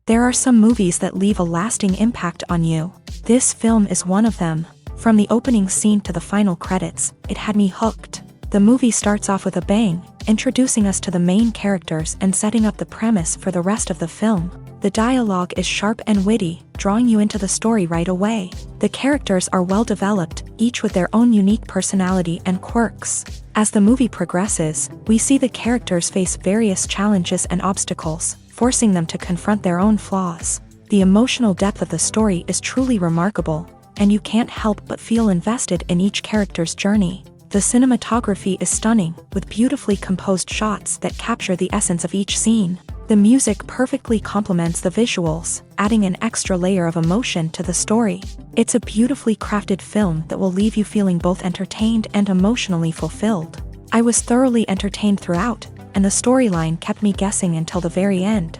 There are some movies that leave a lasting impact on you. This film is one of them. From the opening scene to the final credits, it had me hooked. The movie starts off with a bang, introducing us to the main characters and setting up the premise for the rest of the film. The dialogue is sharp and witty, drawing you into the story right away. The characters are well developed, each with their own unique personality and quirks. As the movie progresses, we see the characters face various challenges and obstacles, forcing them to confront their own flaws. The emotional depth of the story is truly remarkable, and you can't help but feel invested in each character's journey. The cinematography is stunning, with beautifully composed shots that capture the essence of each scene. The music perfectly complements the visuals, adding an extra layer of emotion to the story. It's a beautifully crafted film that will leave you feeling both entertained and emotionally fulfilled. I was thoroughly entertained throughout, and the storyline kept me guessing until the very end.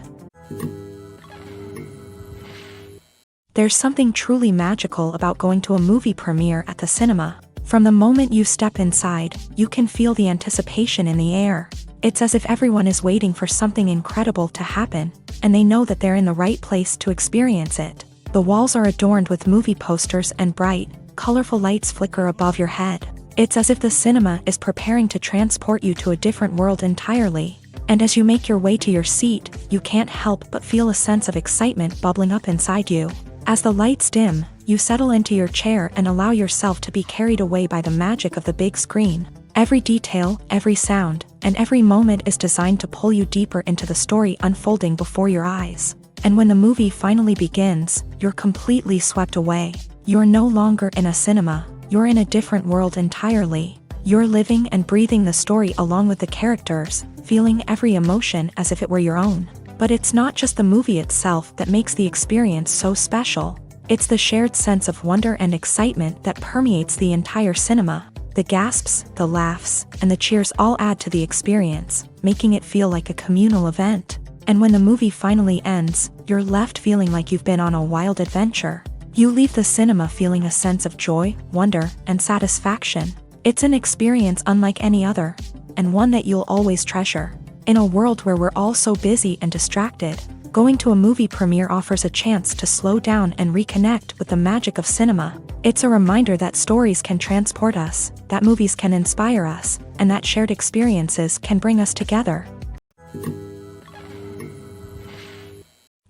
There's something truly magical about going to a movie premiere at the cinema. From the moment you step inside, you can feel the anticipation in the air. It's as if everyone is waiting for something incredible to happen, and they know that they're in the right place to experience it. The walls are adorned with movie posters and bright, colorful lights flicker above your head. It's as if the cinema is preparing to transport you to a different world entirely. And as you make your way to your seat, you can't help but feel a sense of excitement bubbling up inside you. As the lights dim, you settle into your chair and allow yourself to be carried away by the magic of the big screen. Every detail, every sound, and every moment is designed to pull you deeper into the story unfolding before your eyes. And when the movie finally begins, you're completely swept away. You're no longer in a cinema, you're in a different world entirely. You're living and breathing the story along with the characters, feeling every emotion as if it were your own. But it's not just the movie itself that makes the experience so special. It's the shared sense of wonder and excitement that permeates the entire cinema. The gasps, the laughs, and the cheers all add to the experience, making it feel like a communal event. And when the movie finally ends, you're left feeling like you've been on a wild adventure. You leave the cinema feeling a sense of joy, wonder, and satisfaction. It's an experience unlike any other, and one that you'll always treasure. In a world where we're all so busy and distracted, going to a movie premiere offers a chance to slow down and reconnect with the magic of cinema. It's a reminder that stories can transport us, that movies can inspire us, and that shared experiences can bring us together.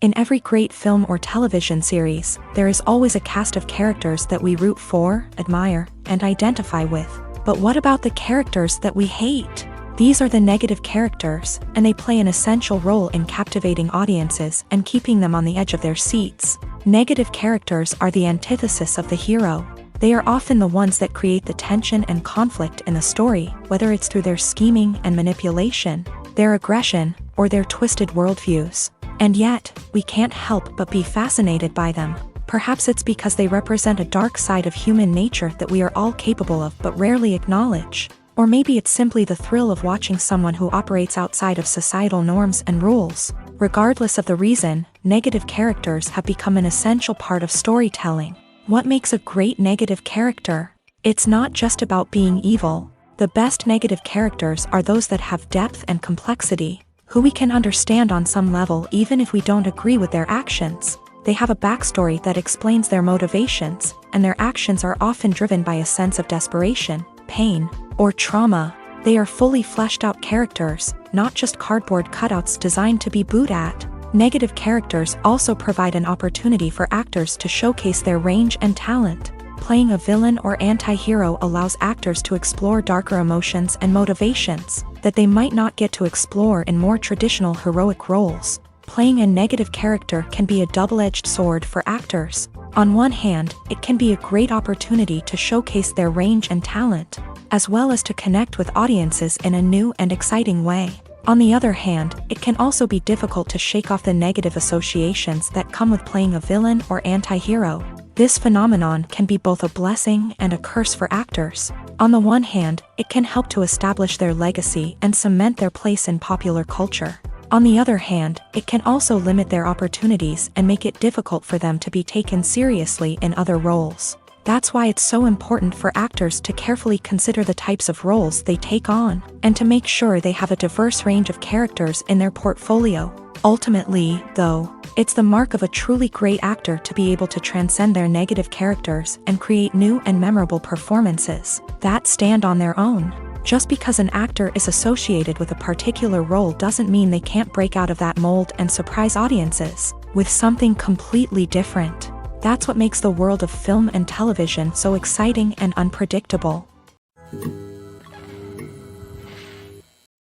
In every great film or television series, there is always a cast of characters that we root for, admire, and identify with. But what about the characters that we hate? These are the negative characters, and they play an essential role in captivating audiences and keeping them on the edge of their seats. Negative characters are the antithesis of the hero. They are often the ones that create the tension and conflict in the story, whether it's through their scheming and manipulation, their aggression, or their twisted worldviews. And yet, we can't help but be fascinated by them. Perhaps it's because they represent a dark side of human nature that we are all capable of but rarely acknowledge. Or maybe it's simply the thrill of watching someone who operates outside of societal norms and rules. Regardless of the reason, negative characters have become an essential part of storytelling. What makes a great negative character? It's not just about being evil. The best negative characters are those that have depth and complexity, who we can understand on some level even if we don't agree with their actions. They have a backstory that explains their motivations, and their actions are often driven by a sense of desperation, pain, or trauma. They are fully fleshed out characters, not just cardboard cutouts designed to be booed at. Negative characters also provide an opportunity for actors to showcase their range and talent. Playing a villain or anti-hero allows actors to explore darker emotions and motivations that they might not get to explore in more traditional heroic roles. Playing a negative character can be a double-edged sword for actors. On one hand, it can be a great opportunity to showcase their range and talent, as well as to connect with audiences in a new and exciting way. On the other hand, it can also be difficult to shake off the negative associations that come with playing a villain or anti-hero. This phenomenon can be both a blessing and a curse for actors. On the one hand, it can help to establish their legacy and cement their place in popular culture. On the other hand, it can also limit their opportunities and make it difficult for them to be taken seriously in other roles. That's why it's so important for actors to carefully consider the types of roles they take on, and to make sure they have a diverse range of characters in their portfolio. Ultimately, though, It's the mark of a truly great actor to be able to transcend their negative characters and create new and memorable performances that stand on their own. Just because an actor is associated with a particular role doesn't mean they can't break out of that mold and surprise audiences with something completely different. That's what makes the world of film and television so exciting and unpredictable.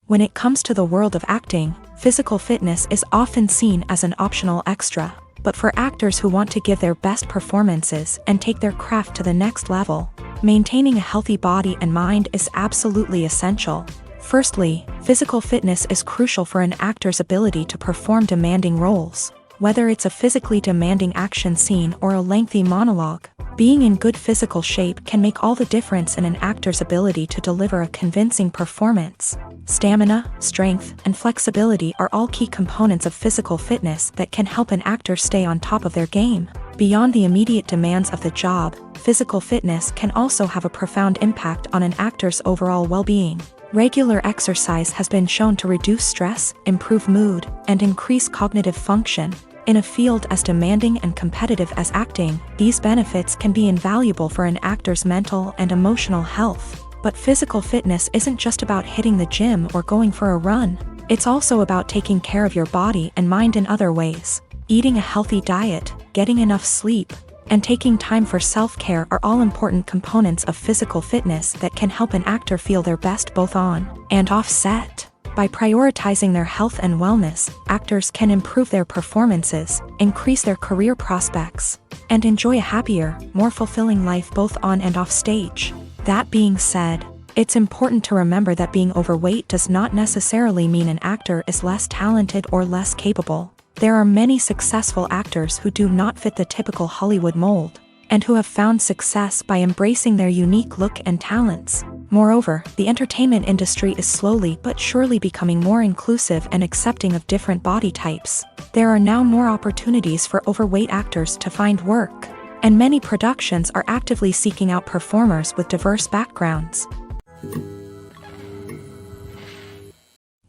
When it comes to the world of acting, physical fitness is often seen as an optional extra. But for actors who want to give their best performances and take their craft to the next level, maintaining a healthy body and mind is absolutely essential. Firstly, physical fitness is crucial for an actor's ability to perform demanding roles. Whether it's a physically demanding action scene or a lengthy monologue, being in good physical shape can make all the difference in an actor's ability to deliver a convincing performance. Stamina, strength, and flexibility are all key components of physical fitness that can help an actor stay on top of their game. Beyond the immediate demands of the job, physical fitness can also have a profound impact on an actor's overall well-being. Regular exercise has been shown to reduce stress, improve mood, and increase cognitive function. In a field as demanding and competitive as acting, these benefits can be invaluable for an actor's mental and emotional health. But physical fitness isn't just about hitting the gym or going for a run. It's also about taking care of your body and mind in other ways. Eating a healthy diet, getting enough sleep, and taking time for self-care are all important components of physical fitness that can help an actor feel their best both on and off set. By prioritizing their health and wellness, actors can improve their performances, increase their career prospects, and enjoy a happier, more fulfilling life both on and off stage. That being said, it's important to remember that being overweight does not necessarily mean an actor is less talented or less capable. There are many successful actors who do not fit the typical Hollywood mold, and who have found success by embracing their unique look and talents. Moreover, the entertainment industry is slowly but surely becoming more inclusive and accepting of different body types. There are now more opportunities for overweight actors to find work, and many productions are actively seeking out performers with diverse backgrounds.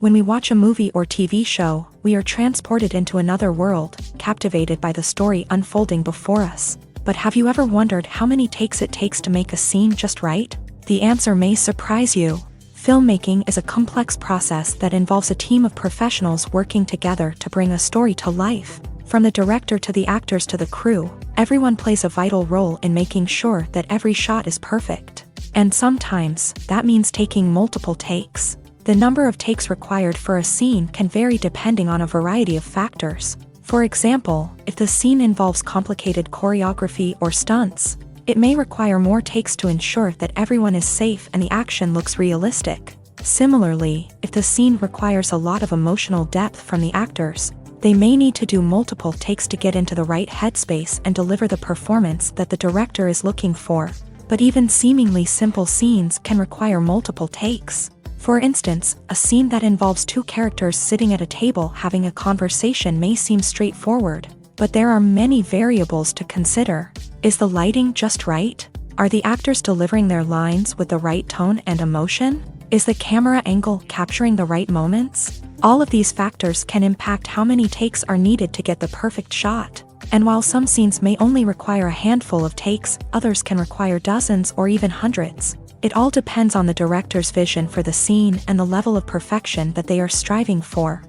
When we watch a movie or TV show, we are transported into another world, captivated by the story unfolding before us. But have you ever wondered how many takes it takes to make a scene just right? The answer may surprise you. Filmmaking is a complex process that involves a team of professionals working together to bring a story to life. From the director to the actors to the crew, everyone plays a vital role in making sure that every shot is perfect. And sometimes, that means taking multiple takes. The number of takes required for a scene can vary depending on a variety of factors. For example, if the scene involves complicated choreography or stunts, it may require more takes to ensure that everyone is safe and the action looks realistic. Similarly, if the scene requires a lot of emotional depth from the actors, they may need to do multiple takes to get into the right headspace and deliver the performance that the director is looking for. But even seemingly simple scenes can require multiple takes. For instance, a scene that involves two characters sitting at a table having a conversation may seem straightforward, but there are many variables to consider. Is the lighting just right? Are the actors delivering their lines with the right tone and emotion? Is the camera angle capturing the right moments? All of these factors can impact how many takes are needed to get the perfect shot. And while some scenes may only require a handful of takes, others can require dozens or even hundreds. It all depends on the director's vision for the scene and the level of perfection that they are striving for.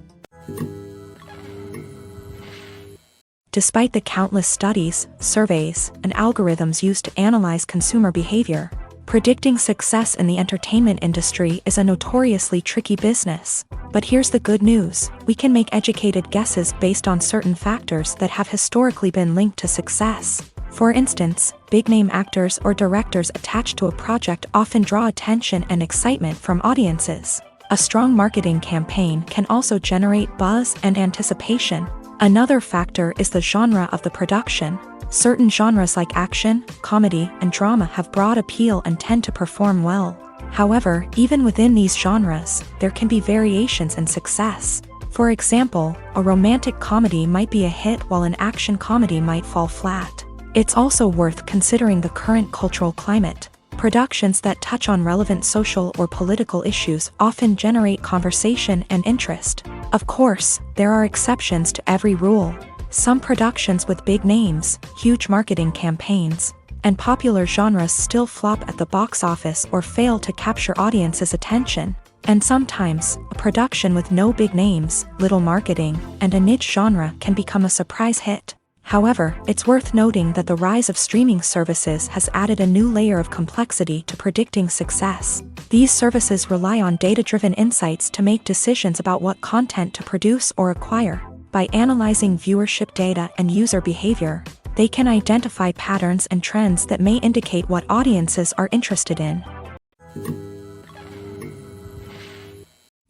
Despite the countless studies, surveys, and algorithms used to analyze consumer behavior, predicting success in the entertainment industry is a notoriously tricky business. But here's the good news: we can make educated guesses based on certain factors that have historically been linked to success. For instance, big-name actors or directors attached to a project often draw attention and excitement from audiences. A strong marketing campaign can also generate buzz and anticipation. Another factor is the genre of the production. Certain genres like action, comedy, and drama have broad appeal and tend to perform well. However, even within these genres, there can be variations in success. For example, a romantic comedy might be a hit while an action comedy might fall flat. It's also worth considering the current cultural climate. Productions that touch on relevant social or political issues often generate conversation and interest. Of course, there are exceptions to every rule. Some productions with big names, huge marketing campaigns, and popular genres still flop at the box office or fail to capture audiences' attention. And sometimes, a production with no big names, little marketing, and a niche genre can become a surprise hit. However, it's worth noting that the rise of streaming services has added a new layer of complexity to predicting success. These services rely on data-driven insights to make decisions about what content to produce or acquire. By analyzing viewership data and user behavior, they can identify patterns and trends that may indicate what audiences are interested in.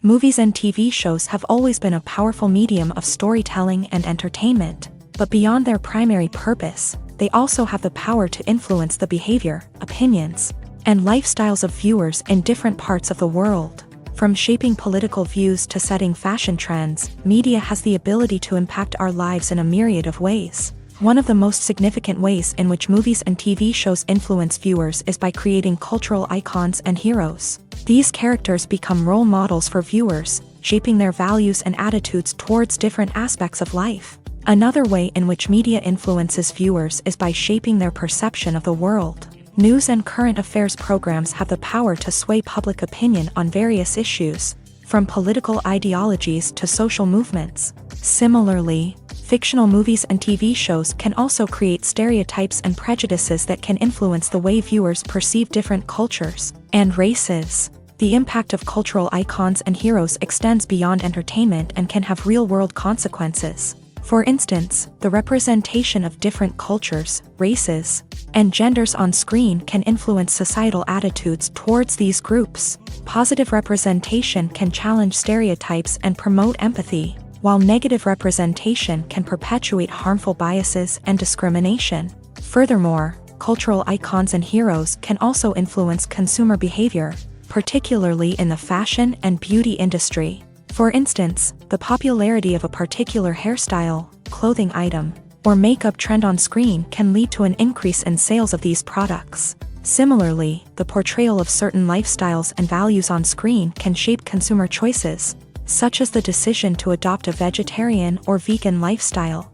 Movies and TV shows have always been a powerful medium of storytelling and entertainment, but beyond their primary purpose, they also have the power to influence the behavior, opinions, and lifestyles of viewers in different parts of the world. From shaping political views to setting fashion trends, media has the ability to impact our lives in a myriad of ways. One of the most significant ways in which movies and TV shows influence viewers is by creating cultural icons and heroes. These characters become role models for viewers, shaping their values and attitudes towards different aspects of life. Another way in which media influences viewers is by shaping their perception of the world. News and current affairs programs have the power to sway public opinion on various issues, from political ideologies to social movements. Similarly, fictional movies and TV shows can also create stereotypes and prejudices that can influence the way viewers perceive different cultures and races. The impact of cultural icons and heroes extends beyond entertainment and can have real-world consequences. For instance, the representation of different cultures, races, and genders on screen can influence societal attitudes towards these groups. Positive representation can challenge stereotypes and promote empathy, while negative representation can perpetuate harmful biases and discrimination. Furthermore, cultural icons and heroes can also influence consumer behavior, particularly in the fashion and beauty industry. For instance, the popularity of a particular hairstyle, clothing item, or makeup trend on screen can lead to an increase in sales of these products. Similarly, the portrayal of certain lifestyles and values on screen can shape consumer choices, such as the decision to adopt a vegetarian or vegan lifestyle.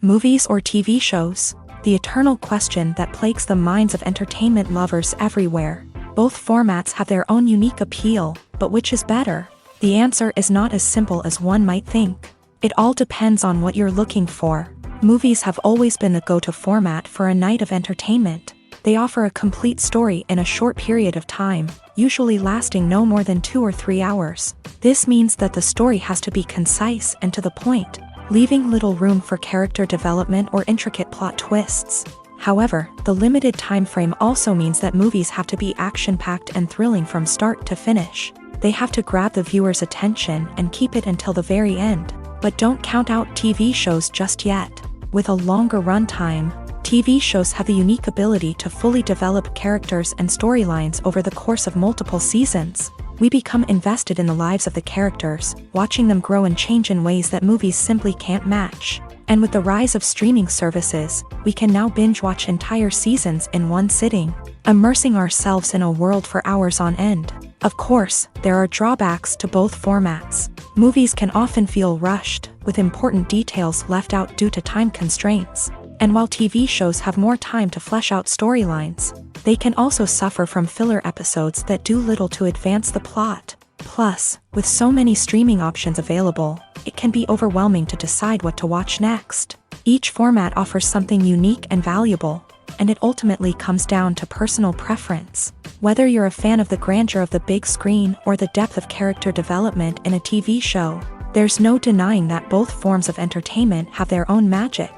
Movies or TV shows? The eternal question that plagues the minds of entertainment lovers everywhere. Both formats have their own unique appeal, but which is better? The answer is not as simple as one might think. It all depends on what you're looking for. Movies have always been the go-to format for a night of entertainment. They offer a complete story in a short period of time, usually lasting no more than 2 or 3 hours. This means that the story has to be concise and to the point, leaving little room for character development or intricate plot twists. However, the limited time frame also means that movies have to be action-packed and thrilling from start to finish. They have to grab the viewer's attention and keep it until the very end. But don't count out TV shows just yet. With a longer runtime, TV shows have the unique ability to fully develop characters and storylines over the course of multiple seasons. We become invested in the lives of the characters, watching them grow and change in ways that movies simply can't match. And with the rise of streaming services, we can now binge-watch entire seasons in one sitting, immersing ourselves in a world for hours on end. Of course, there are drawbacks to both formats. Movies can often feel rushed, with important details left out due to time constraints. And while TV shows have more time to flesh out storylines, they can also suffer from filler episodes that do little to advance the plot. Plus, with so many streaming options available, it can be overwhelming to decide what to watch next. Each format offers something unique and valuable, and it ultimately comes down to personal preference. Whether you're a fan of the grandeur of the big screen or the depth of character development in a TV show, there's no denying that both forms of entertainment have their own magic.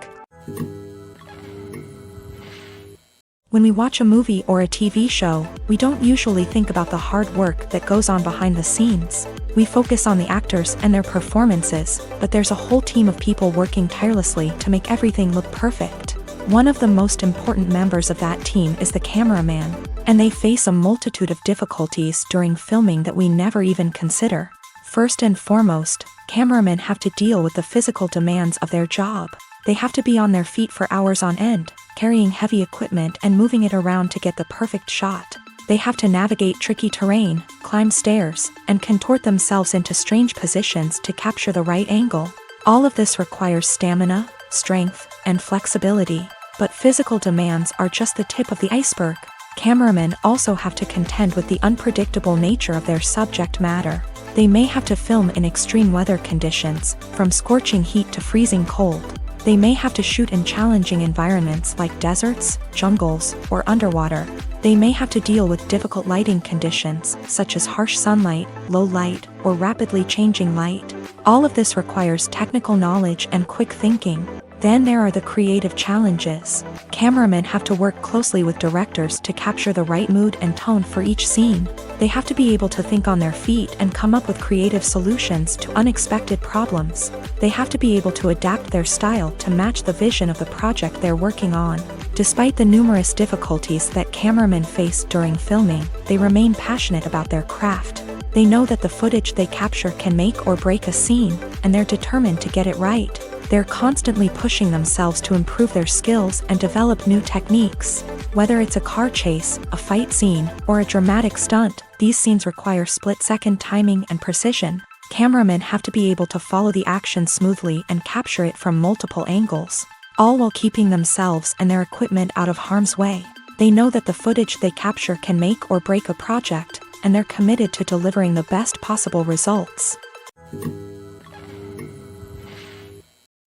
When we watch a movie or a TV show, we don't usually think about the hard work that goes on behind the scenes. We focus on the actors and their performances, but there's a whole team of people working tirelessly to make everything look perfect. One of the most important members of that team is the cameraman, and they face a multitude of difficulties during filming that we never even consider. First and foremost, cameramen have to deal with the physical demands of their job. They have to be on their feet for hours on end, carrying heavy equipment and moving it around to get the perfect shot. They have to navigate tricky terrain, climb stairs, and contort themselves into strange positions to capture the right angle. All of this requires stamina, strength, and flexibility. But physical demands are just the tip of the iceberg. Cameramen also have to contend with the unpredictable nature of their subject matter. They may have to film in extreme weather conditions, from scorching heat to freezing cold. They may have to shoot in challenging environments like deserts, jungles, or underwater. They may have to deal with difficult lighting conditions, such as harsh sunlight, low light, or rapidly changing light. All of this requires technical knowledge and quick thinking. Then there are the creative challenges. Cameramen have to work closely with directors to capture the right mood and tone for each scene. They have to be able to think on their feet and come up with creative solutions to unexpected problems. They have to be able to adapt their style to match the vision of the project they're working on. Despite the numerous difficulties that cameramen face during filming, they remain passionate about their craft. They know that the footage they capture can make or break a scene, and they're determined to get it right. They're constantly pushing themselves to improve their skills and develop new techniques. Whether it's a car chase, a fight scene, or a dramatic stunt, these scenes require split-second timing and precision. Cameramen have to be able to follow the action smoothly and capture it from multiple angles, all while keeping themselves and their equipment out of harm's way. They know that the footage they capture can make or break a project, and they're committed to delivering the best possible results.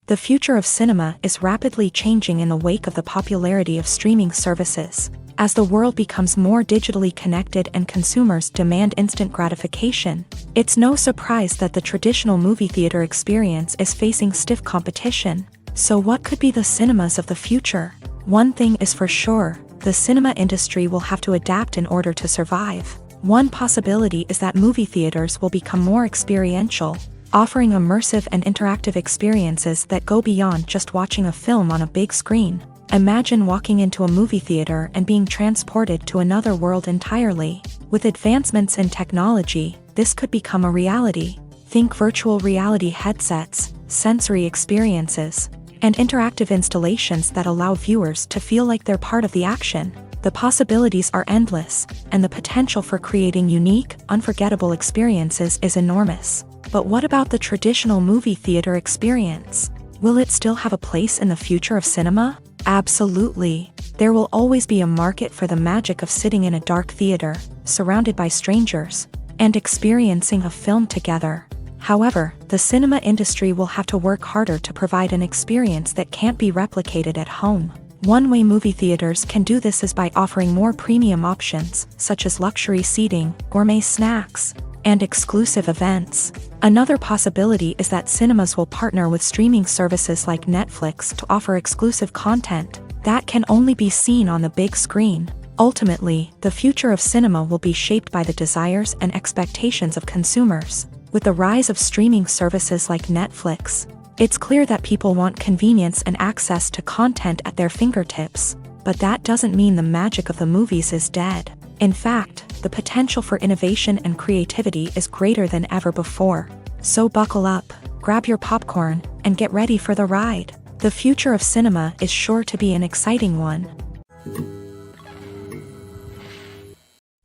The future of cinema is rapidly changing in the wake of the popularity of streaming services. As the world becomes more digitally connected and consumers demand instant gratification, it's no surprise that the traditional movie theater experience is facing stiff competition. So what could be the cinemas of the future? One thing is for sure, the cinema industry will have to adapt in order to survive. One possibility is that movie theaters will become more experiential, offering immersive and interactive experiences that go beyond just watching a film on a big screen. Imagine walking into a movie theater and being transported to another world entirely. With advancements in technology, this could become a reality. Think virtual reality headsets, sensory experiences, and interactive installations that allow viewers to feel like they're part of the action. The possibilities are endless, and the potential for creating unique, unforgettable experiences is enormous. But what about the traditional movie theater experience? Will it still have a place in the future of cinema? Absolutely. There will always be a market for the magic of sitting in a dark theater, surrounded by strangers, and experiencing a film together. However, the cinema industry will have to work harder to provide an experience that can't be replicated at home. One way movie theaters can do this is by offering more premium options, such as luxury seating, gourmet snacks, and exclusive events. Another possibility is that cinemas will partner with streaming services like Netflix to offer exclusive content that can only be seen on the big screen. Ultimately, the future of cinema will be shaped by the desires and expectations of consumers. With the rise of streaming services like Netflix, it's clear that people want convenience and access to content at their fingertips. But that doesn't mean the magic of the movies is dead. In fact, the potential for innovation and creativity is greater than ever before. So buckle up, grab your popcorn, and get ready for the ride. The future of cinema is sure to be an exciting one.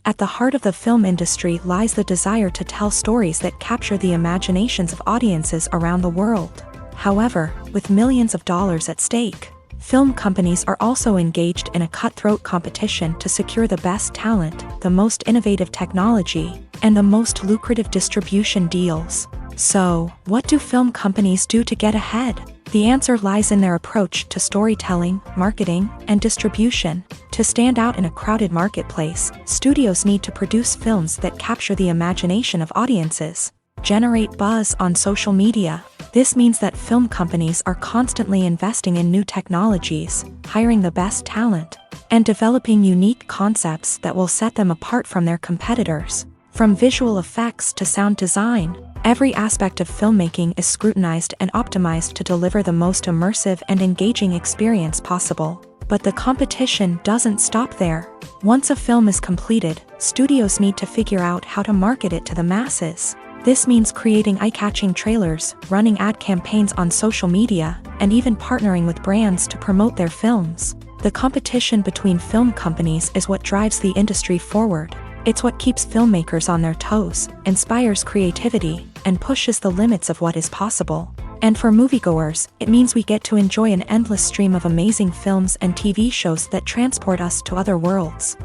At the heart of the film industry lies the desire to tell stories that capture the imaginations of audiences around the world. However, with millions of dollars at stake, film companies are also engaged in a cutthroat competition to secure the best talent, the most innovative technology, and the most lucrative distribution deals. So, what do film companies do to get ahead? The answer lies in their approach to storytelling, marketing, and distribution. To stand out in a crowded marketplace, studios need to produce films that capture the imagination of audiences, generate buzz on social media. This means that film companies are constantly investing in new technologies, hiring the best talent, and developing unique concepts that will set them apart from their competitors. From visual effects to sound design, every aspect of filmmaking is scrutinized and optimized to deliver the most immersive and engaging experience possible. But the competition doesn't stop there. Once a film is completed, studios need to figure out how to market it to the masses. This means creating eye-catching trailers, running ad campaigns on social media, and even partnering with brands to promote their films. The competition between film companies is what drives the industry forward. It's what keeps filmmakers on their toes, inspires creativity, and pushes the limits of what is possible. And for moviegoers, it means we get to enjoy an endless stream of amazing films and TV shows that transport us to other worlds.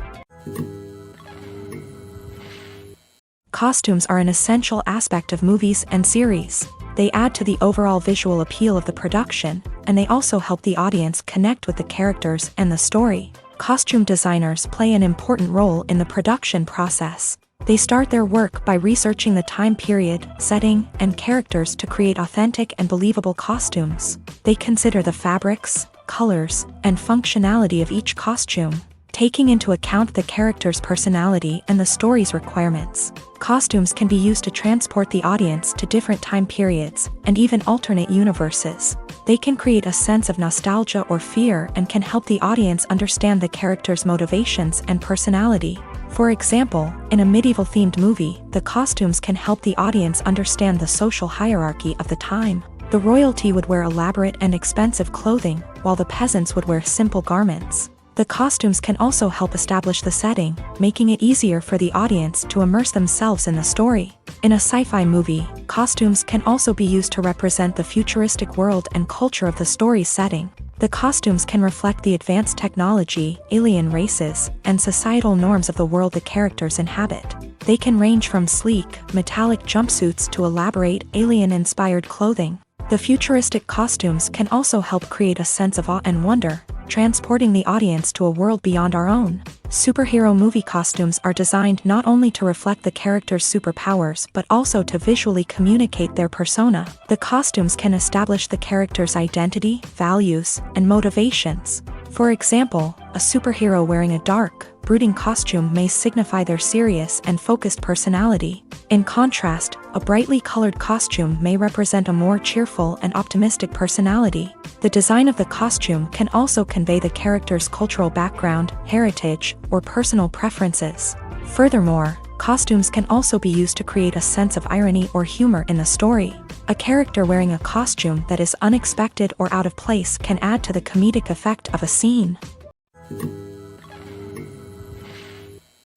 Costumes are an essential aspect of movies and series. They add to the overall visual appeal of the production, and they also help the audience connect with the characters and the story. Costume designers play an important role in the production process. They start their work by researching the time period, setting, and characters to create authentic and believable costumes. They consider the fabrics, colors, and functionality of each costume, taking into account the character's personality and the story's requirements. Costumes can be used to transport the audience to different time periods, and even alternate universes. They can create a sense of nostalgia or fear and can help the audience understand the character's motivations and personality. For example, in a medieval-themed movie, the costumes can help the audience understand the social hierarchy of the time. The royalty would wear elaborate and expensive clothing, while the peasants would wear simple garments. The costumes can also help establish the setting, making it easier for the audience to immerse themselves in the story. In a sci-fi movie, costumes can also be used to represent the futuristic world and culture of the story's setting. The costumes can reflect the advanced technology, alien races, and societal norms of the world the characters inhabit. They can range from sleek, metallic jumpsuits to elaborate, alien-inspired clothing. The futuristic costumes can also help create a sense of awe and wonder, transporting the audience to a world beyond our own. Superhero movie costumes are designed not only to reflect the character's superpowers but also to visually communicate their persona. The costumes can establish the character's identity, values, and motivations. For example, a superhero wearing a dark, brooding costume may signify their serious and focused personality. In contrast, a brightly colored costume may represent a more cheerful and optimistic personality. The design of the costume can also convey the character's cultural background, heritage, or personal preferences. Furthermore, costumes can also be used to create a sense of irony or humor in the story. A character wearing a costume that is unexpected or out of place can add to the comedic effect of a scene.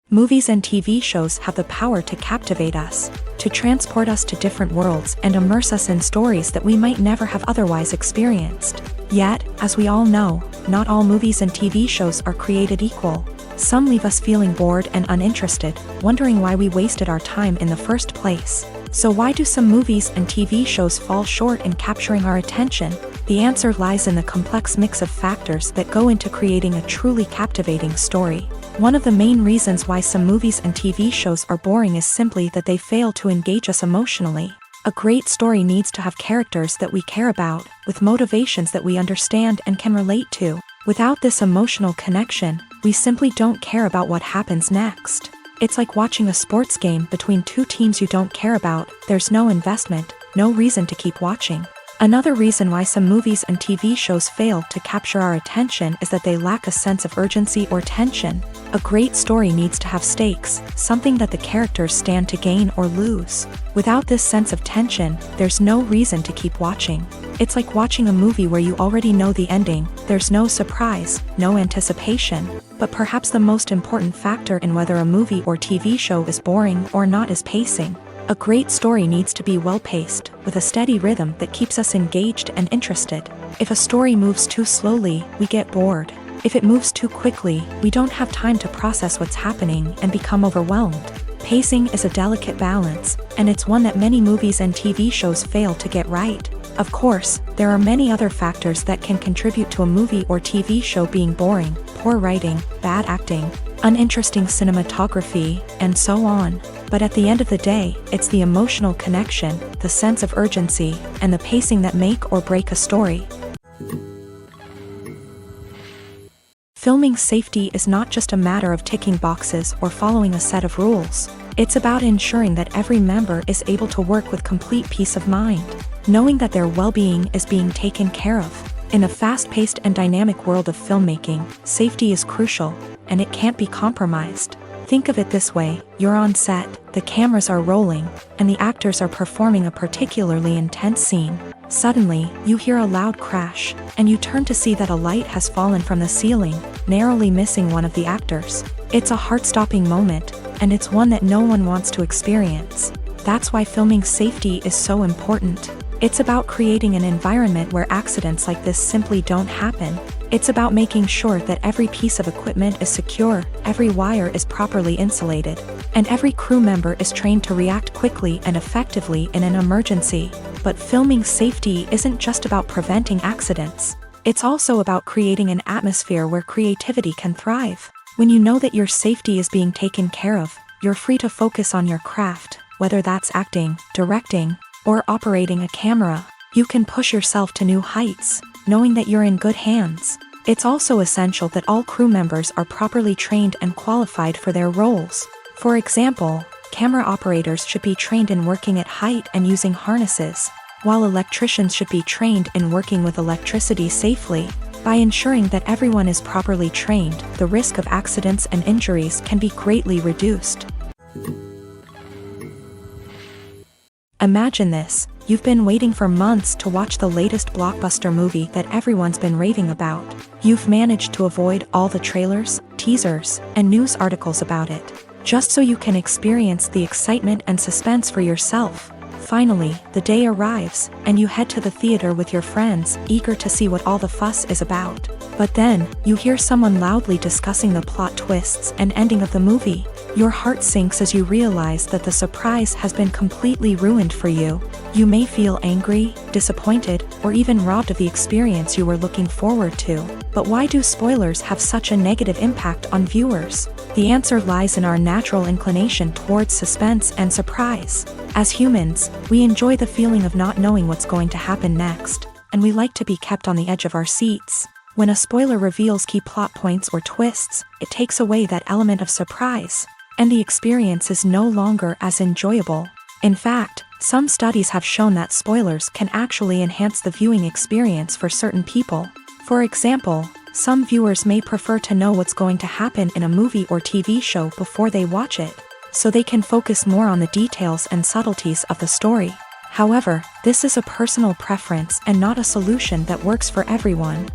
Movies and TV shows have the power to captivate us, to transport us to different worlds and immerse us in stories that we might never have otherwise experienced. Yet, as we all know, not all movies and TV shows are created equal. Some leave us feeling bored and uninterested, wondering why we wasted our time in the first place. So why do some movies and TV shows fall short in capturing our attention? The answer lies in the complex mix of factors that go into creating a truly captivating story. One of the main reasons why some movies and TV shows are boring is simply that they fail to engage us emotionally. A great story needs to have characters that we care about, with motivations that we understand and can relate to. Without this emotional connection, we simply don't care about what happens next. It's like watching a sports game between two teams you don't care about. There's no investment, no reason to keep watching. Another reason why some movies and TV shows fail to capture our attention is that they lack a sense of urgency or tension. A great story needs to have stakes, something that the characters stand to gain or lose. Without this sense of tension, there's no reason to keep watching. It's like watching a movie where you already know the ending. There's no surprise, no anticipation. But perhaps the most important factor in whether a movie or TV show is boring or not is pacing. A great story needs to be well-paced, with a steady rhythm that keeps us engaged and interested. If a story moves too slowly, we get bored. If it moves too quickly, we don't have time to process what's happening and become overwhelmed. Pacing is a delicate balance, and it's one that many movies and TV shows fail to get right. Of course, there are many other factors that can contribute to a movie or TV show being boring: poor writing, bad acting, uninteresting cinematography, and so on. But at the end of the day, it's the emotional connection, the sense of urgency, and the pacing that make or break a story. Filming safety is not just a matter of ticking boxes or following a set of rules. It's about ensuring that every member is able to work with complete peace of mind, knowing that their well-being is being taken care of. In a fast-paced and dynamic world of filmmaking, safety is crucial, and it can't be compromised. Think of it this way, you're on set, the cameras are rolling, and the actors are performing a particularly intense scene. Suddenly, you hear a loud crash, and you turn to see that a light has fallen from the ceiling, narrowly missing one of the actors. It's a heart-stopping moment, and it's one that no one wants to experience. That's why filming safety is so important. It's about creating an environment where accidents like this simply don't happen. It's about making sure that every piece of equipment is secure, every wire is properly insulated, and every crew member is trained to react quickly and effectively in an emergency. But filming safety isn't just about preventing accidents. It's also about creating an atmosphere where creativity can thrive. When you know that your safety is being taken care of, you're free to focus on your craft, whether that's acting, directing, or operating a camera. You can push yourself to new heights, knowing that you're in good hands. It's also essential that all crew members are properly trained and qualified for their roles. For example, camera operators should be trained in working at height and using harnesses, while electricians should be trained in working with electricity safely. By ensuring that everyone is properly trained, the risk of accidents and injuries can be greatly reduced. Imagine this, you've been waiting for months to watch the latest blockbuster movie that everyone's been raving about. You've managed to avoid all the trailers, teasers, and news articles about it, just so you can experience the excitement and suspense for yourself. Finally, the day arrives, and you head to the theater with your friends, eager to see what all the fuss is about. But then, you hear someone loudly discussing the plot twists and ending of the movie. Your heart sinks as you realize that the surprise has been completely ruined for you. You may feel angry, disappointed, or even robbed of the experience you were looking forward to. But why do spoilers have such a negative impact on viewers? The answer lies in our natural inclination towards suspense and surprise. As humans, we enjoy the feeling of not knowing what's going to happen next, and we like to be kept on the edge of our seats. When a spoiler reveals key plot points or twists, it takes away that element of surprise, and the experience is no longer as enjoyable. In fact, some studies have shown that spoilers can actually enhance the viewing experience for certain people. For example, some viewers may prefer to know what's going to happen in a movie or TV show before they watch it, so they can focus more on the details and subtleties of the story. However, this is a personal preference and not a solution that works for everyone.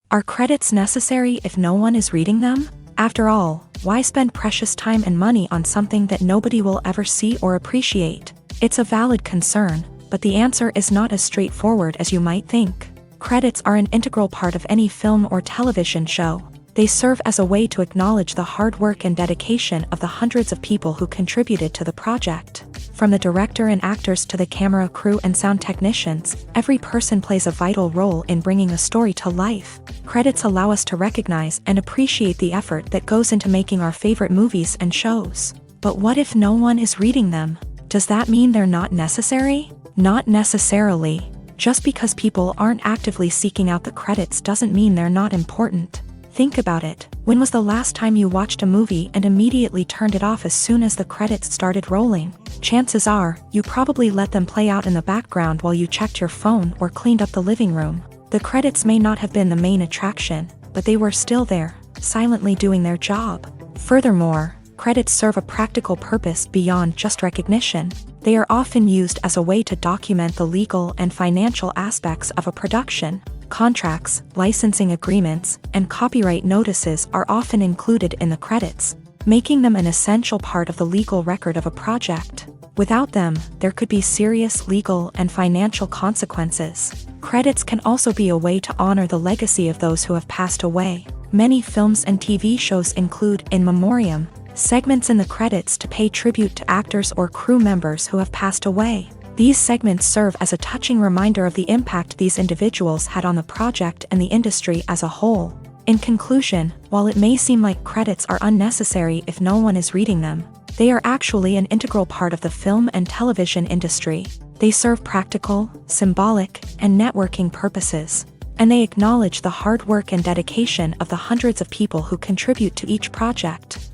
Are credits necessary if no one is reading them? After all, why spend precious time and money on something that nobody will ever see or appreciate? It's a valid concern, but the answer is not as straightforward as you might think. Credits are an integral part of any film or television show. They serve as a way to acknowledge the hard work and dedication of the hundreds of people who contributed to the project. From the director and actors to the camera crew and sound technicians, every person plays a vital role in bringing a story to life. Credits allow us to recognize and appreciate the effort that goes into making our favorite movies and shows. But what if no one is reading them? Does that mean they're not necessary? Not necessarily. Just because people aren't actively seeking out the credits doesn't mean they're not important. Think about it. When was the last time you watched a movie and immediately turned it off as soon as the credits started rolling? Chances are, you probably let them play out in the background while you checked your phone or cleaned up the living room. The credits may not have been the main attraction, but they were still there, silently doing their job. Furthermore, credits serve a practical purpose beyond just recognition. They are often used as a way to document the legal and financial aspects of a production. Contracts, licensing agreements, and copyright notices are often included in the credits, making them an essential part of the legal record of a project. Without them, there could be serious legal and financial consequences. Credits can also be a way to honor the legacy of those who have passed away. Many films and TV shows include in memoriam segments in the credits to pay tribute to actors or crew members who have passed away. These segments serve as a touching reminder of the impact these individuals had on the project and the industry as a whole. In conclusion, while it may seem like credits are unnecessary if no one is reading them, they are actually an integral part of the film and television industry. They serve practical, symbolic, and networking purposes, and they acknowledge the hard work and dedication of the hundreds of people who contribute to each project.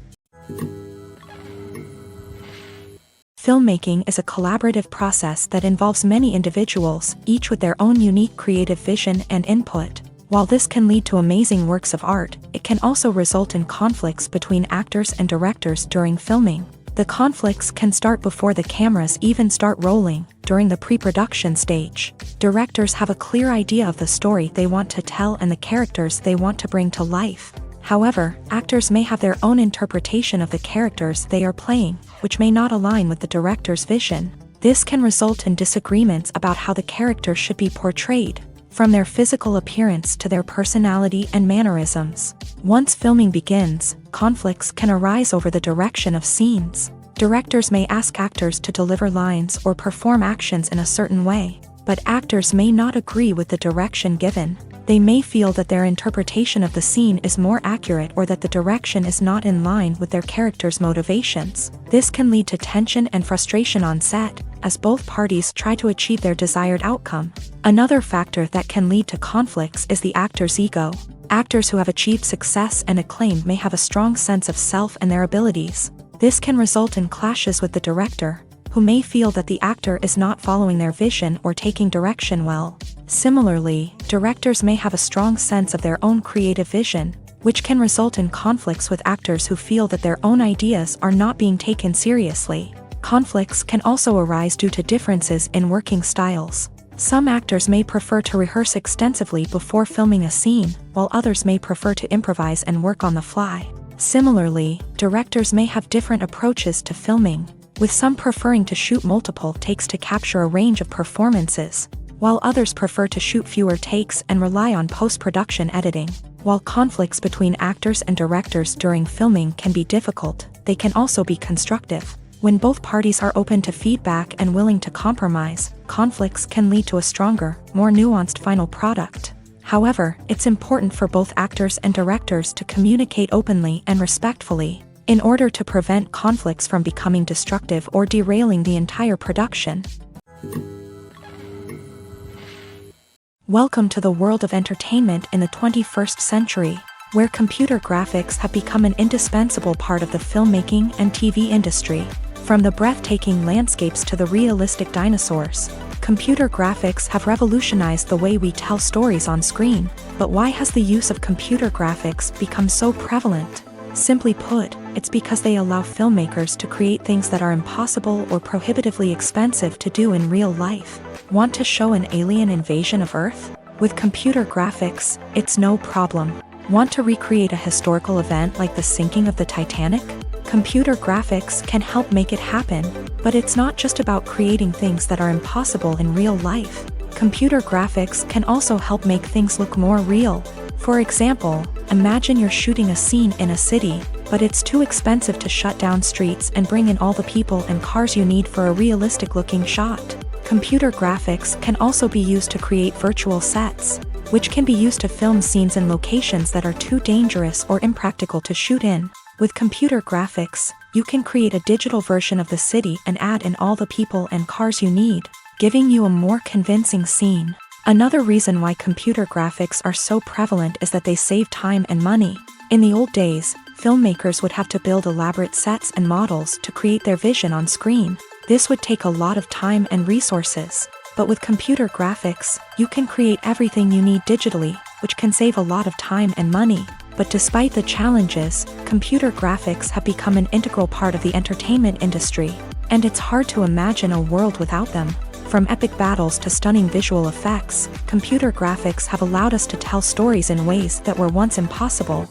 Filmmaking is a collaborative process that involves many individuals, each with their own unique creative vision and input. While this can lead to amazing works of art, it can also result in conflicts between actors and directors during filming. The conflicts can start before the cameras even start rolling, during the pre-production stage. Directors have a clear idea of the story they want to tell and the characters they want to bring to life. However, actors may have their own interpretation of the characters they are playing, which may not align with the director's vision. This can result in disagreements about how the character should be portrayed, from their physical appearance to their personality and mannerisms. Once filming begins, conflicts can arise over the direction of scenes. Directors may ask actors to deliver lines or perform actions in a certain way, but actors may not agree with the direction given. They may feel that their interpretation of the scene is more accurate or that the direction is not in line with their character's motivations. This can lead to tension and frustration on set, as both parties try to achieve their desired outcome. Another factor that can lead to conflicts is the actor's ego. Actors who have achieved success and acclaim may have a strong sense of self and their abilities. This can result in clashes with the director, who may feel that the actor is not following their vision or taking direction well. Similarly, directors may have a strong sense of their own creative vision, which can result in conflicts with actors who feel that their own ideas are not being taken seriously. Conflicts can also arise due to differences in working styles. Some actors may prefer to rehearse extensively before filming a scene, while others may prefer to improvise and work on the fly. Similarly, directors may have different approaches to filming, with some preferring to shoot multiple takes to capture a range of performances, while others prefer to shoot fewer takes and rely on post-production editing. While conflicts between actors and directors during filming can be difficult, they can also be constructive. When both parties are open to feedback and willing to compromise, conflicts can lead to a stronger, more nuanced final product. However, it's important for both actors and directors to communicate openly and respectfully, in order to prevent conflicts from becoming destructive or derailing the entire production. Welcome to the world of entertainment in the 21st century, where computer graphics have become an indispensable part of the filmmaking and TV industry. From the breathtaking landscapes to the realistic dinosaurs, computer graphics have revolutionized the way we tell stories on screen. But why has the use of computer graphics become so prevalent? Simply put, it's because they allow filmmakers to create things that are impossible or prohibitively expensive to do in real life. Want to show an alien invasion of Earth? With computer graphics, it's no problem. Want to recreate a historical event like the sinking of the Titanic? Computer graphics can help make it happen, but it's not just about creating things that are impossible in real life. Computer graphics can also help make things look more real. For example, imagine you're shooting a scene in a city, but it's too expensive to shut down streets and bring in all the people and cars you need for a realistic-looking shot. Computer graphics can also be used to create virtual sets, which can be used to film scenes in locations that are too dangerous or impractical to shoot in. With computer graphics, you can create a digital version of the city and add in all the people and cars you need, giving you a more convincing scene. Another reason why computer graphics are so prevalent is that they save time and money. In the old days, filmmakers would have to build elaborate sets and models to create their vision on screen. This would take a lot of time and resources. But with computer graphics, you can create everything you need digitally, which can save a lot of time and money. But despite the challenges, computer graphics have become an integral part of the entertainment industry, and it's hard to imagine a world without them. From epic battles to stunning visual effects, computer graphics have allowed us to tell stories in ways that were once impossible.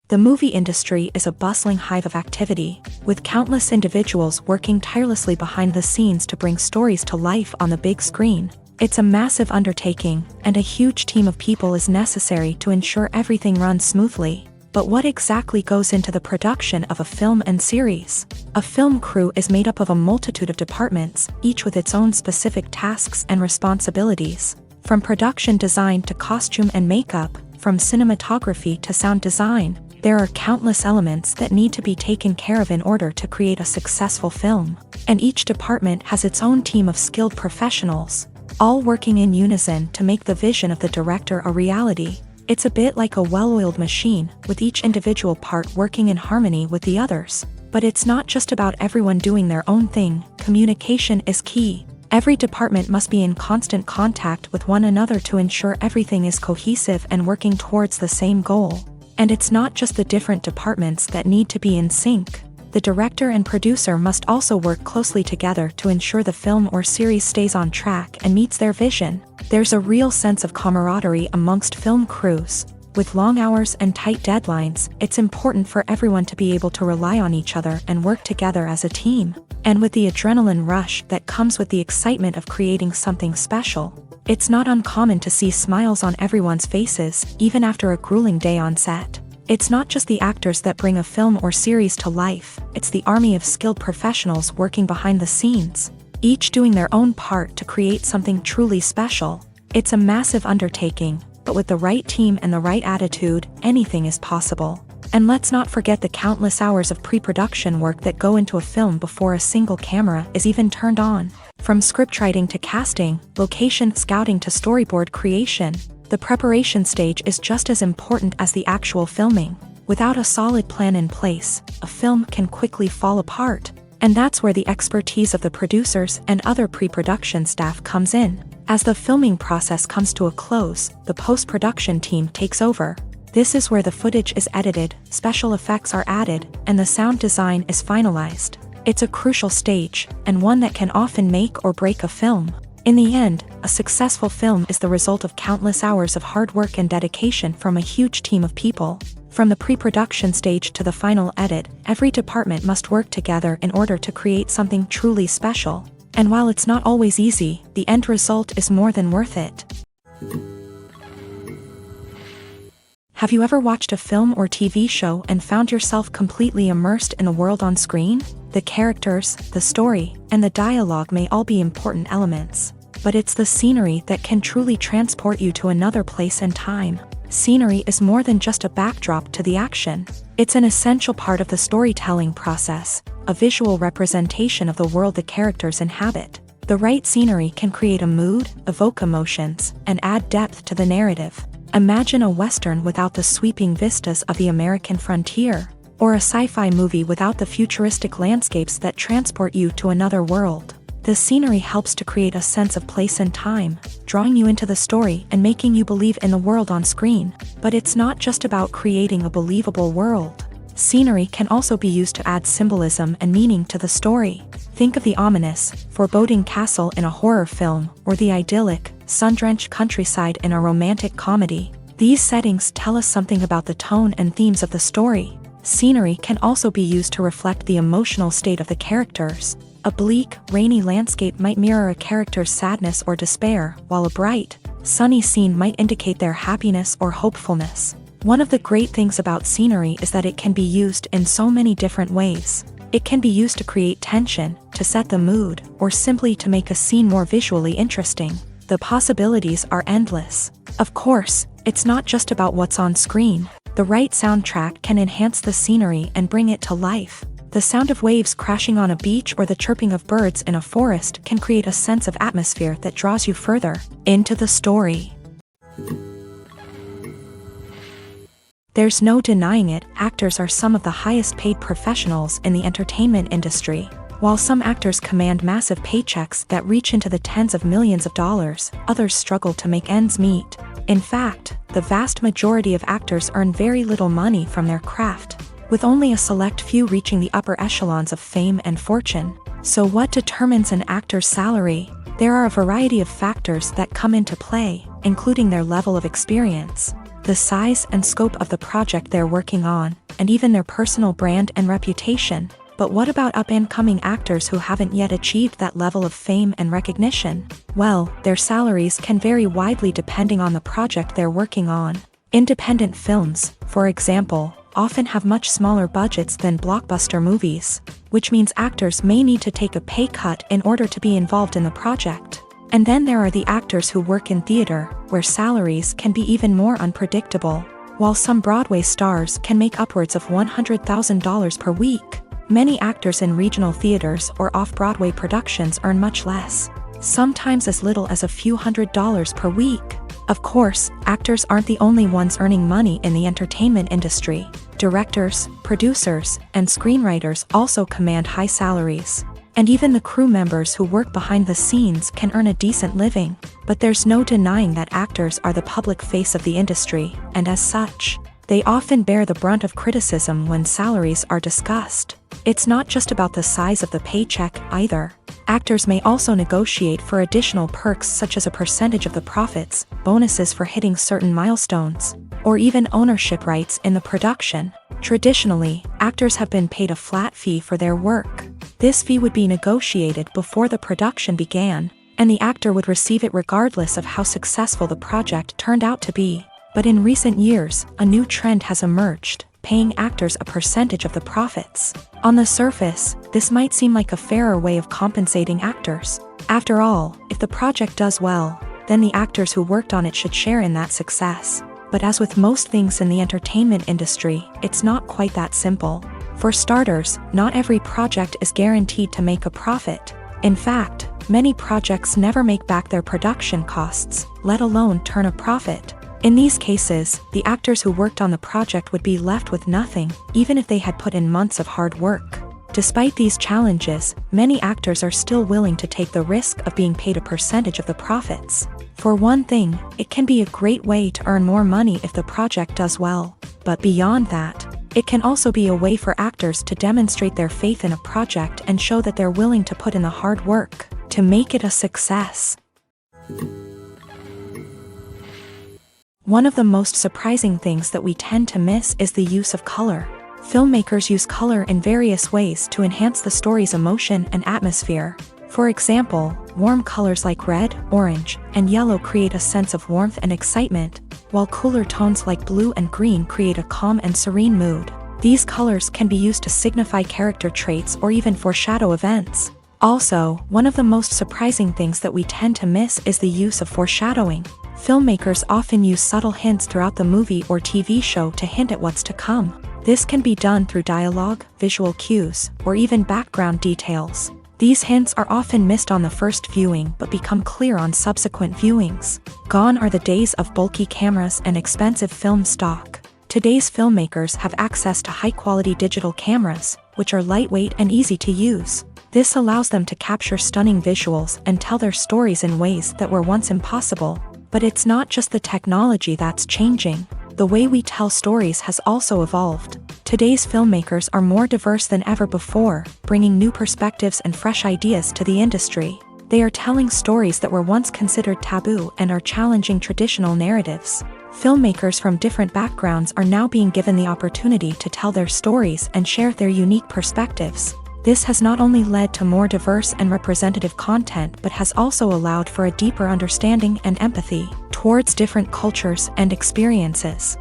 The movie industry is a bustling hive of activity, with countless individuals working tirelessly behind the scenes to bring stories to life on the big screen. It's a massive undertaking, and a huge team of people is necessary to ensure everything runs smoothly. But what exactly goes into the production of a film and series? A film crew is made up of a multitude of departments, each with its own specific tasks and responsibilities. From production design to costume and makeup, from cinematography to sound design, there are countless elements that need to be taken care of in order to create a successful film. And each department has its own team of skilled professionals, all working in unison to make the vision of the director a reality. It's a bit like a well-oiled machine, with each individual part working in harmony with the others. But it's not just about everyone doing their own thing. Communication is key. Every department must be in constant contact with one another to ensure everything is cohesive and working towards the same goal. And it's not just the different departments that need to be in sync. The director and producer must also work closely together to ensure the film or series stays on track and meets their vision. There's a real sense of camaraderie amongst film crews. With long hours and tight deadlines, it's important for everyone to be able to rely on each other and work together as a team. And with the adrenaline rush that comes with the excitement of creating something special, it's not uncommon to see smiles on everyone's faces, even after a grueling day on set. It's not just the actors that bring a film or series to life, it's the army of skilled professionals working behind the scenes, each doing their own part to create something truly special. It's a massive undertaking, but with the right team and the right attitude, anything is possible. And let's not forget the countless hours of pre-production work that go into a film before a single camera is even turned on. From scriptwriting to casting, location scouting to storyboard creation, the preparation stage is just as important as the actual filming. Without a solid plan in place, a film can quickly fall apart. And that's where the expertise of the producers and other pre-production staff comes in. As the filming process comes to a close, the post-production team takes over. This is where the footage is edited, special effects are added, and the sound design is finalized. It's a crucial stage, and one that can often make or break a film. In the end, a successful film is the result of countless hours of hard work and dedication from a huge team of people. From the pre-production stage to the final edit, every department must work together in order to create something truly special. And while it's not always easy, the end result is more than worth it. Have you ever watched a film or TV show and found yourself completely immersed in the world on screen? The characters, the story, and the dialogue may all be important elements, but it's the scenery that can truly transport you to another place and time. Scenery is more than just a backdrop to the action. It's an essential part of the storytelling process, a visual representation of the world the characters inhabit. The right scenery can create a mood, evoke emotions, and add depth to the narrative. Imagine a Western without the sweeping vistas of the American frontier, or a sci-fi movie without the futuristic landscapes that transport you to another world. The scenery helps to create a sense of place and time, drawing you into the story and making you believe in the world on screen. But it's not just about creating a believable world. Scenery can also be used to add symbolism and meaning to the story. Think of the ominous, foreboding castle in a horror film, or the idyllic, sun-drenched countryside in a romantic comedy. These settings tell us something about the tone and themes of the story. Scenery can also be used to reflect the emotional state of the characters. A bleak, rainy landscape might mirror a character's sadness or despair, while a bright, sunny scene might indicate their happiness or hopefulness. One of the great things about scenery is that it can be used in so many different ways. It can be used to create tension, to set the mood, or simply to make a scene more visually interesting. The possibilities are endless. Of course, it's not just about what's on screen. The right soundtrack can enhance the scenery and bring it to life. The sound of waves crashing on a beach or the chirping of birds in a forest can create a sense of atmosphere that draws you further into the story. There's no denying it, actors are some of the highest paid professionals in the entertainment industry. While some actors command massive paychecks that reach into the tens of millions of dollars, others struggle to make ends meet. In fact, the vast majority of actors earn very little money from their craft, with only a select few reaching the upper echelons of fame and fortune. So what determines an actor's salary? There are a variety of factors that come into play, including their level of experience, the size and scope of the project they're working on, and even their personal brand and reputation. But what about up-and-coming actors who haven't yet achieved that level of fame and recognition? Well, their salaries can vary widely depending on the project they're working on. Independent films, for example, often have much smaller budgets than blockbuster movies, which means actors may need to take a pay cut in order to be involved in the project. And then there are the actors who work in theater, where salaries can be even more unpredictable. While some Broadway stars can make upwards of $100,000 per week, many actors in regional theaters or off-Broadway productions earn much less, sometimes as little as a few $100s per week. Of course, actors aren't the only ones earning money in the entertainment industry. Directors, producers, and screenwriters also command high salaries. And even the crew members who work behind the scenes can earn a decent living. But there's no denying that actors are the public face of the industry, and as such, they often bear the brunt of criticism when salaries are discussed. It's not just about the size of the paycheck either. Actors may also negotiate for additional perks such as a percentage of the profits, bonuses for hitting certain milestones, or even ownership rights in the production. Traditionally, actors have been paid a flat fee for their work. This fee would be negotiated before the production began, and the actor would receive it regardless of how successful the project turned out to be. But in recent years, a new trend has emerged, paying actors a percentage of the profits. On the surface, this might seem like a fairer way of compensating actors. After all, if the project does well, then the actors who worked on it should share in that success. But as with most things in the entertainment industry, it's not quite that simple. For starters, not every project is guaranteed to make a profit. In fact, many projects never make back their production costs, let alone turn a profit. In these cases, the actors who worked on the project would be left with nothing, even if they had put in months of hard work. Despite these challenges, many actors are still willing to take the risk of being paid a percentage of the profits. For one thing, it can be a great way to earn more money if the project does well. But beyond that, it can also be a way for actors to demonstrate their faith in a project and show that they're willing to put in the hard work to make it a success. One of the most surprising things that we tend to miss is the use of color. Filmmakers use color in various ways to enhance the story's emotion and atmosphere. For example, warm colors like red, orange, and yellow create a sense of warmth and excitement, while cooler tones like blue and green create a calm and serene mood. These colors can be used to signify character traits or even foreshadow events. Also, one of the most surprising things that we tend to miss is the use of foreshadowing. Filmmakers often use subtle hints throughout the movie or TV show to hint at what's to come. This can be done through dialogue, visual cues, or even background details. These hints are often missed on the first viewing but become clear on subsequent viewings. Gone are the days of bulky cameras and expensive film stock. Today's filmmakers have access to high-quality digital cameras, which are lightweight and easy to use. This allows them to capture stunning visuals and tell their stories in ways that were once impossible. But it's not just the technology that's changing. The way we tell stories has also evolved. Today's filmmakers are more diverse than ever before, bringing new perspectives and fresh ideas to the industry. They are telling stories that were once considered taboo and are challenging traditional narratives. Filmmakers from different backgrounds are now being given the opportunity to tell their stories and share their unique perspectives. This has not only led to more diverse and representative content but has also allowed for a deeper understanding and empathy towards different cultures and experiences.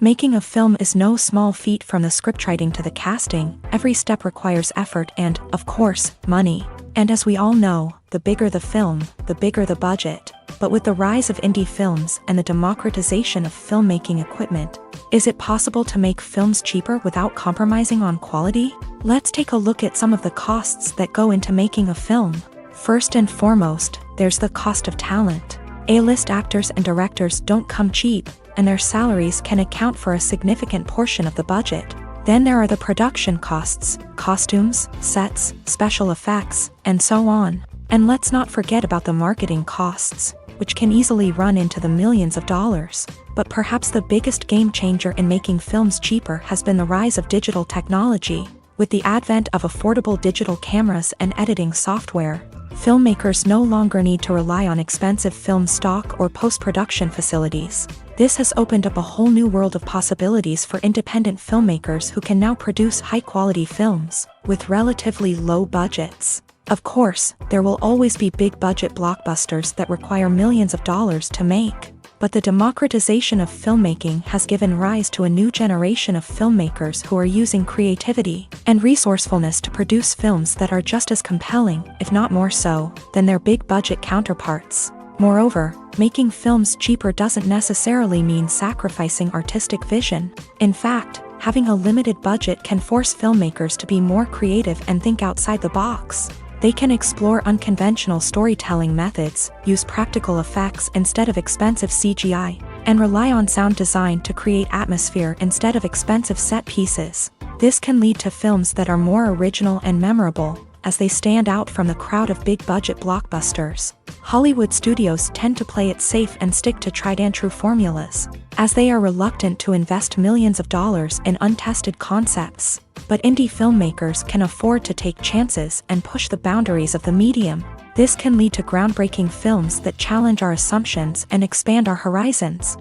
Making a film is no small feat. From the scriptwriting to the casting, every step requires effort and, of course, money. And as we all know, the bigger the film, the bigger the budget. But with the rise of indie films and the democratization of filmmaking equipment, is it possible to make films cheaper without compromising on quality? Let's take a look at some of the costs that go into making a film. First and foremost, there's the cost of talent. A-list actors and directors don't come cheap, and their salaries can account for a significant portion of the budget. Then there are the production costs, costumes, sets, special effects, and so on. And let's not forget about the marketing costs, which can easily run into the millions of dollars. But perhaps the biggest game changer in making films cheaper has been the rise of digital technology. With the advent of affordable digital cameras and editing software, filmmakers no longer need to rely on expensive film stock or post-production facilities. This has opened up a whole new world of possibilities for independent filmmakers who can now produce high-quality films with relatively low budgets. Of course, there will always be big-budget blockbusters that require millions of dollars to make. But the democratization of filmmaking has given rise to a new generation of filmmakers who are using creativity and resourcefulness to produce films that are just as compelling, if not more so, than their big-budget counterparts. Moreover, making films cheaper doesn't necessarily mean sacrificing artistic vision. In fact, having a limited budget can force filmmakers to be more creative and think outside the box. They can explore unconventional storytelling methods, use practical effects instead of expensive CGI, and rely on sound design to create atmosphere instead of expensive set pieces. This can lead to films that are more original and memorable, as they stand out from the crowd of big-budget blockbusters. Hollywood studios tend to play it safe and stick to tried-and-true formulas, as they are reluctant to invest millions of dollars in untested concepts. But indie filmmakers can afford to take chances and push the boundaries of the medium. This can lead to groundbreaking films that challenge our assumptions and expand our horizons.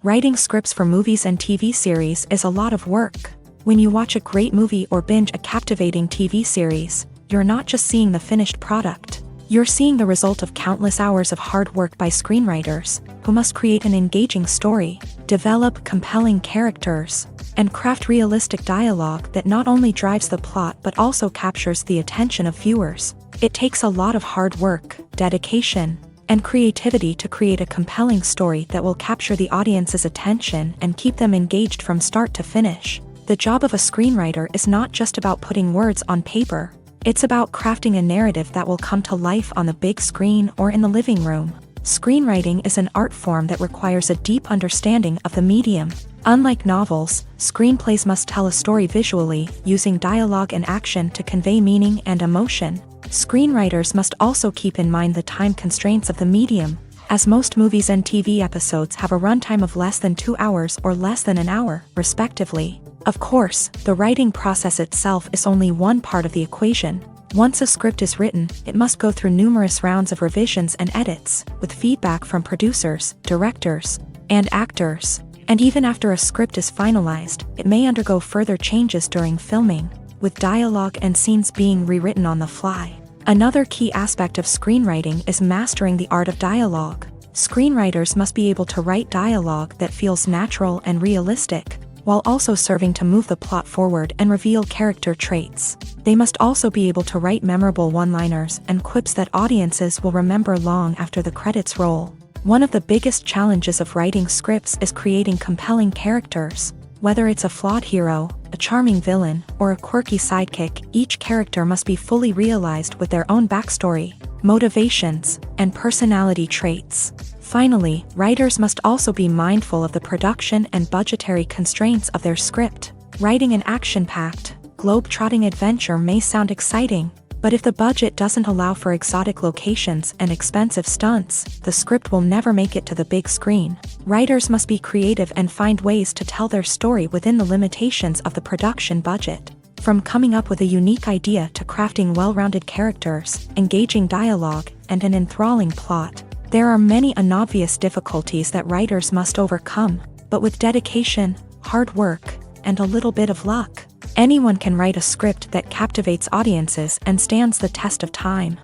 Writing scripts for movies and TV series is a lot of work. When you watch a great movie or binge a captivating TV series, you're not just seeing the finished product. You're seeing the result of countless hours of hard work by screenwriters, who must create an engaging story, develop compelling characters, and craft realistic dialogue that not only drives the plot but also captures the attention of viewers. It takes a lot of hard work, dedication, and creativity to create a compelling story that will capture the audience's attention and keep them engaged from start to finish. The job of a screenwriter is not just about putting words on paper. It's about crafting a narrative that will come to life on the big screen or in the living room. Screenwriting is an art form that requires a deep understanding of the medium. Unlike novels, screenplays must tell a story visually, using dialogue and action to convey meaning and emotion. Screenwriters must also keep in mind the time constraints of the medium, as most movies and TV episodes have a runtime of less than 2 hours or less than an hour, respectively. Of course, the writing process itself is only one part of the equation. Once a script is written, it must go through numerous rounds of revisions and edits, with feedback from producers, directors, and actors. And even after a script is finalized, it may undergo further changes during filming, with dialogue and scenes being rewritten on the fly. Another key aspect of screenwriting is mastering the art of dialogue. Screenwriters must be able to write dialogue that feels natural and realistic, while also serving to move the plot forward and reveal character traits. They must also be able to write memorable one-liners and quips that audiences will remember long after the credits roll. One of the biggest challenges of writing scripts is creating compelling characters. Whether it's a flawed hero, a charming villain, or a quirky sidekick, each character must be fully realized with their own backstory, motivations, and personality traits. Finally, writers must also be mindful of the production and budgetary constraints of their script. Writing an action-packed, globe-trotting adventure may sound exciting, but if the budget doesn't allow for exotic locations and expensive stunts, the script will never make it to the big screen. Writers must be creative and find ways to tell their story within the limitations of the production budget. From coming up with a unique idea to crafting well-rounded characters, engaging dialogue, and an enthralling plot, there are many unobvious difficulties that writers must overcome, but with dedication, hard work, and a little bit of luck, anyone can write a script that captivates audiences and stands the test of time.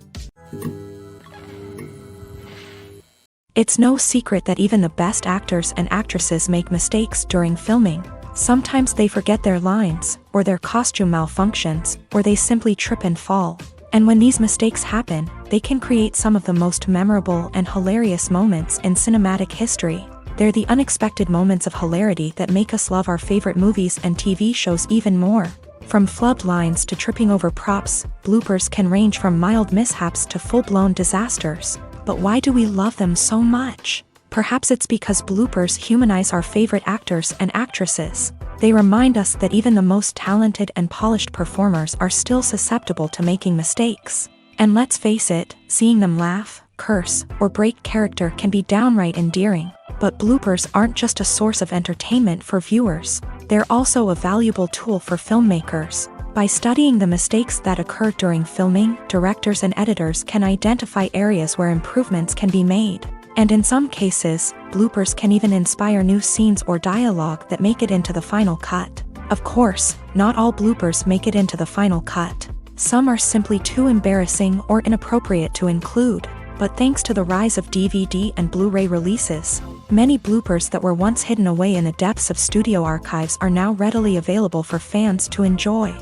It's no secret that even the best actors and actresses make mistakes during filming. Sometimes they forget their lines, or their costume malfunctions, or they simply trip and fall. And when these mistakes happen, they can create some of the most memorable and hilarious moments in cinematic history. They're the unexpected moments of hilarity that make us love our favorite movies and TV shows even more. From flubbed lines to tripping over props, bloopers can range from mild mishaps to full-blown disasters. But why do we love them so much? Perhaps it's because bloopers humanize our favorite actors and actresses. They remind us that even the most talented and polished performers are still susceptible to making mistakes. And let's face it, seeing them laugh, curse, or break character can be downright endearing. But bloopers aren't just a source of entertainment for viewers. They're also a valuable tool for filmmakers. By studying the mistakes that occur during filming, directors and editors can identify areas where improvements can be made. And in some cases, bloopers can even inspire new scenes or dialogue that make it into the final cut. Of course, not all bloopers make it into the final cut. Some are simply too embarrassing or inappropriate to include. But thanks to the rise of DVD and Blu-ray releases, many bloopers that were once hidden away in the depths of studio archives are now readily available for fans to enjoy.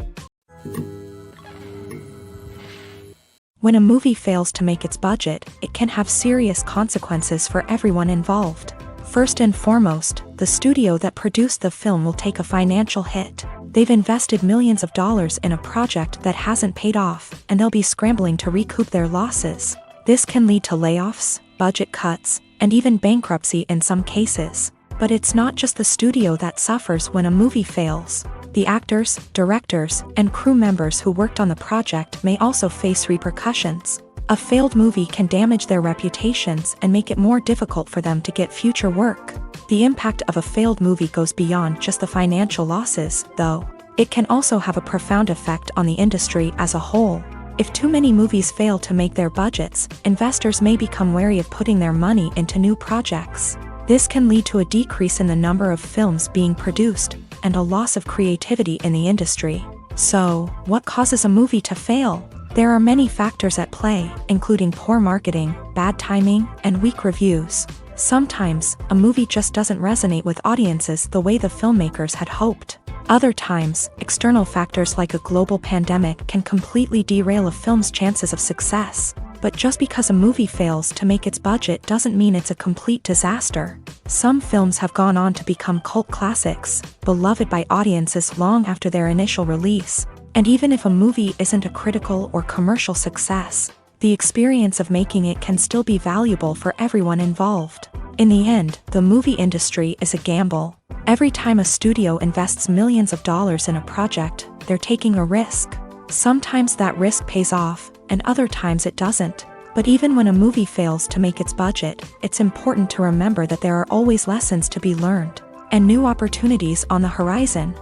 When a movie fails to make its budget, it can have serious consequences for everyone involved. First and foremost, the studio that produced the film will take a financial hit. They've invested millions of dollars in a project that hasn't paid off, and they'll be scrambling to recoup their losses. This can lead to layoffs, budget cuts, and even bankruptcy in some cases. But it's not just the studio that suffers when a movie fails. The actors, directors, and crew members who worked on the project may also face repercussions. A failed movie can damage their reputations and make it more difficult for them to get future work. The impact of a failed movie goes beyond just the financial losses, though. It can also have a profound effect on the industry as a whole. If too many movies fail to make their budgets, investors may become wary of putting their money into new projects. This can lead to a decrease in the number of films being produced, and a loss of creativity in the industry. So, what causes a movie to fail? There are many factors at play, including poor marketing, bad timing, and weak reviews. Sometimes, a movie just doesn't resonate with audiences the way the filmmakers had hoped. Other times, external factors like a global pandemic can completely derail a film's chances of success. But just because a movie fails to make its budget doesn't mean it's a complete disaster. Some films have gone on to become cult classics, beloved by audiences long after their initial release. And even if a movie isn't a critical or commercial success, the experience of making it can still be valuable for everyone involved. In the end, the movie industry is a gamble. Every time a studio invests millions of dollars in a project, they're taking a risk. Sometimes that risk pays off, and other times it doesn't. But even when a movie fails to make its budget, it's important to remember that there are always lessons to be learned, and new opportunities on the horizon.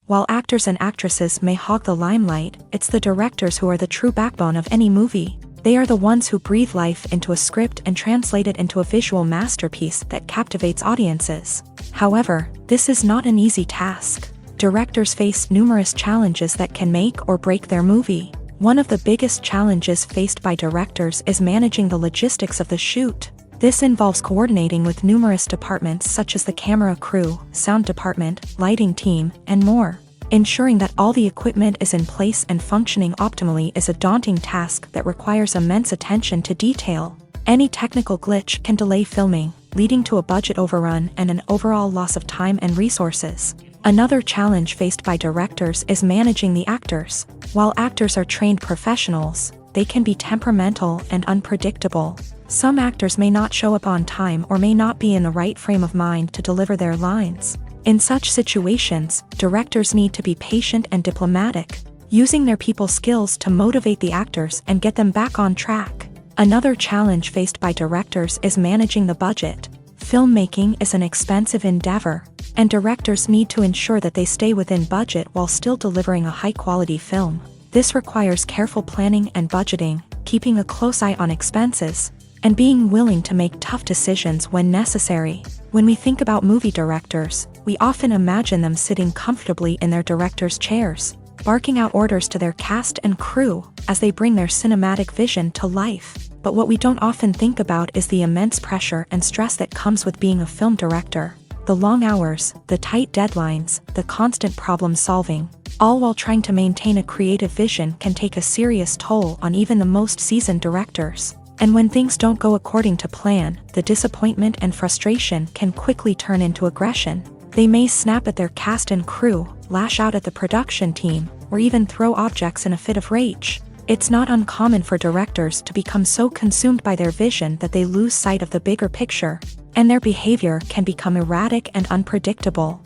While actors and actresses may hog the limelight, it's the directors who are the true backbone of any movie. They are the ones who breathe life into a script and translate it into a visual masterpiece that captivates audiences. However, this is not an easy task. Directors face numerous challenges that can make or break their movie. One of the biggest challenges faced by directors is managing the logistics of the shoot. This involves coordinating with numerous departments such as the camera crew, sound department, lighting team, and more. Ensuring that all the equipment is in place and functioning optimally is a daunting task that requires immense attention to detail. Any technical glitch can delay filming, leading to a budget overrun and an overall loss of time and resources. Another challenge faced by directors is managing the actors. While actors are trained professionals, they can be temperamental and unpredictable. Some actors may not show up on time or may not be in the right frame of mind to deliver their lines. In such situations, directors need to be patient and diplomatic, using their people skills to motivate the actors and get them back on track. Another challenge faced by directors is managing the budget. Filmmaking is an expensive endeavor, and directors need to ensure that they stay within budget while still delivering a high-quality film. This requires careful planning and budgeting, keeping a close eye on expenses, and being willing to make tough decisions when necessary. When we think about movie directors, we often imagine them sitting comfortably in their director's chairs, barking out orders to their cast and crew as they bring their cinematic vision to life. But what we don't often think about is the immense pressure and stress that comes with being a film director. The long hours, the tight deadlines, the constant problem solving, all while trying to maintain a creative vision can take a serious toll on even the most seasoned directors. And when things don't go according to plan, the disappointment and frustration can quickly turn into aggression. They may snap at their cast and crew, lash out at the production team, or even throw objects in a fit of rage. It's not uncommon for directors to become so consumed by their vision that they lose sight of the bigger picture, and their behavior can become erratic and unpredictable.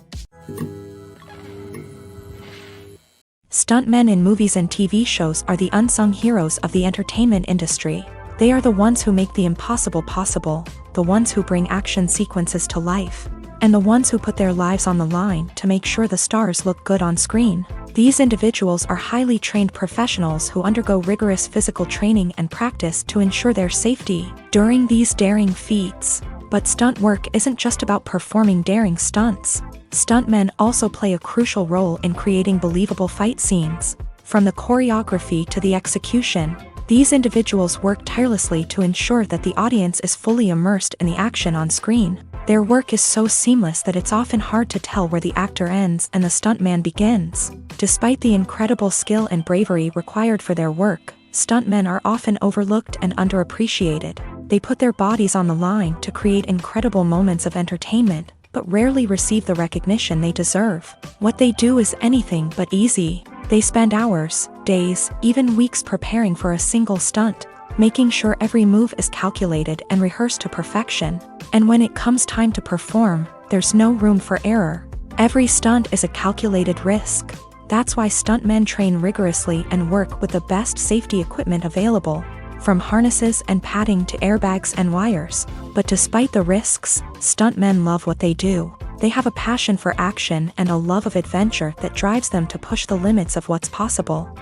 Stuntmen in movies and TV shows are the unsung heroes of the entertainment industry. They are the ones who make the impossible possible, the ones who bring action sequences to life, and the ones who put their lives on the line to make sure the stars look good on screen. These individuals are highly trained professionals who undergo rigorous physical training and practice to ensure their safety during these daring feats. But stunt work isn't just about performing daring stunts. Stuntmen also play a crucial role in creating believable fight scenes. From the choreography to the execution, these individuals work tirelessly to ensure that the audience is fully immersed in the action on screen. Their work is so seamless that it's often hard to tell where the actor ends and the stuntman begins. Despite the incredible skill and bravery required for their work, stuntmen are often overlooked and underappreciated. They put their bodies on the line to create incredible moments of entertainment, but rarely receive the recognition they deserve. What they do is anything but easy. They spend hours, days, even weeks preparing for a single stunt, making sure every move is calculated and rehearsed to perfection. And when it comes time to perform, there's no room for error. Every stunt is a calculated risk. That's why stuntmen train rigorously and work with the best safety equipment available, from harnesses and padding to airbags and wires. But despite the risks, stuntmen love what they do. They have a passion for action and a love of adventure that drives them to push the limits of what's possible.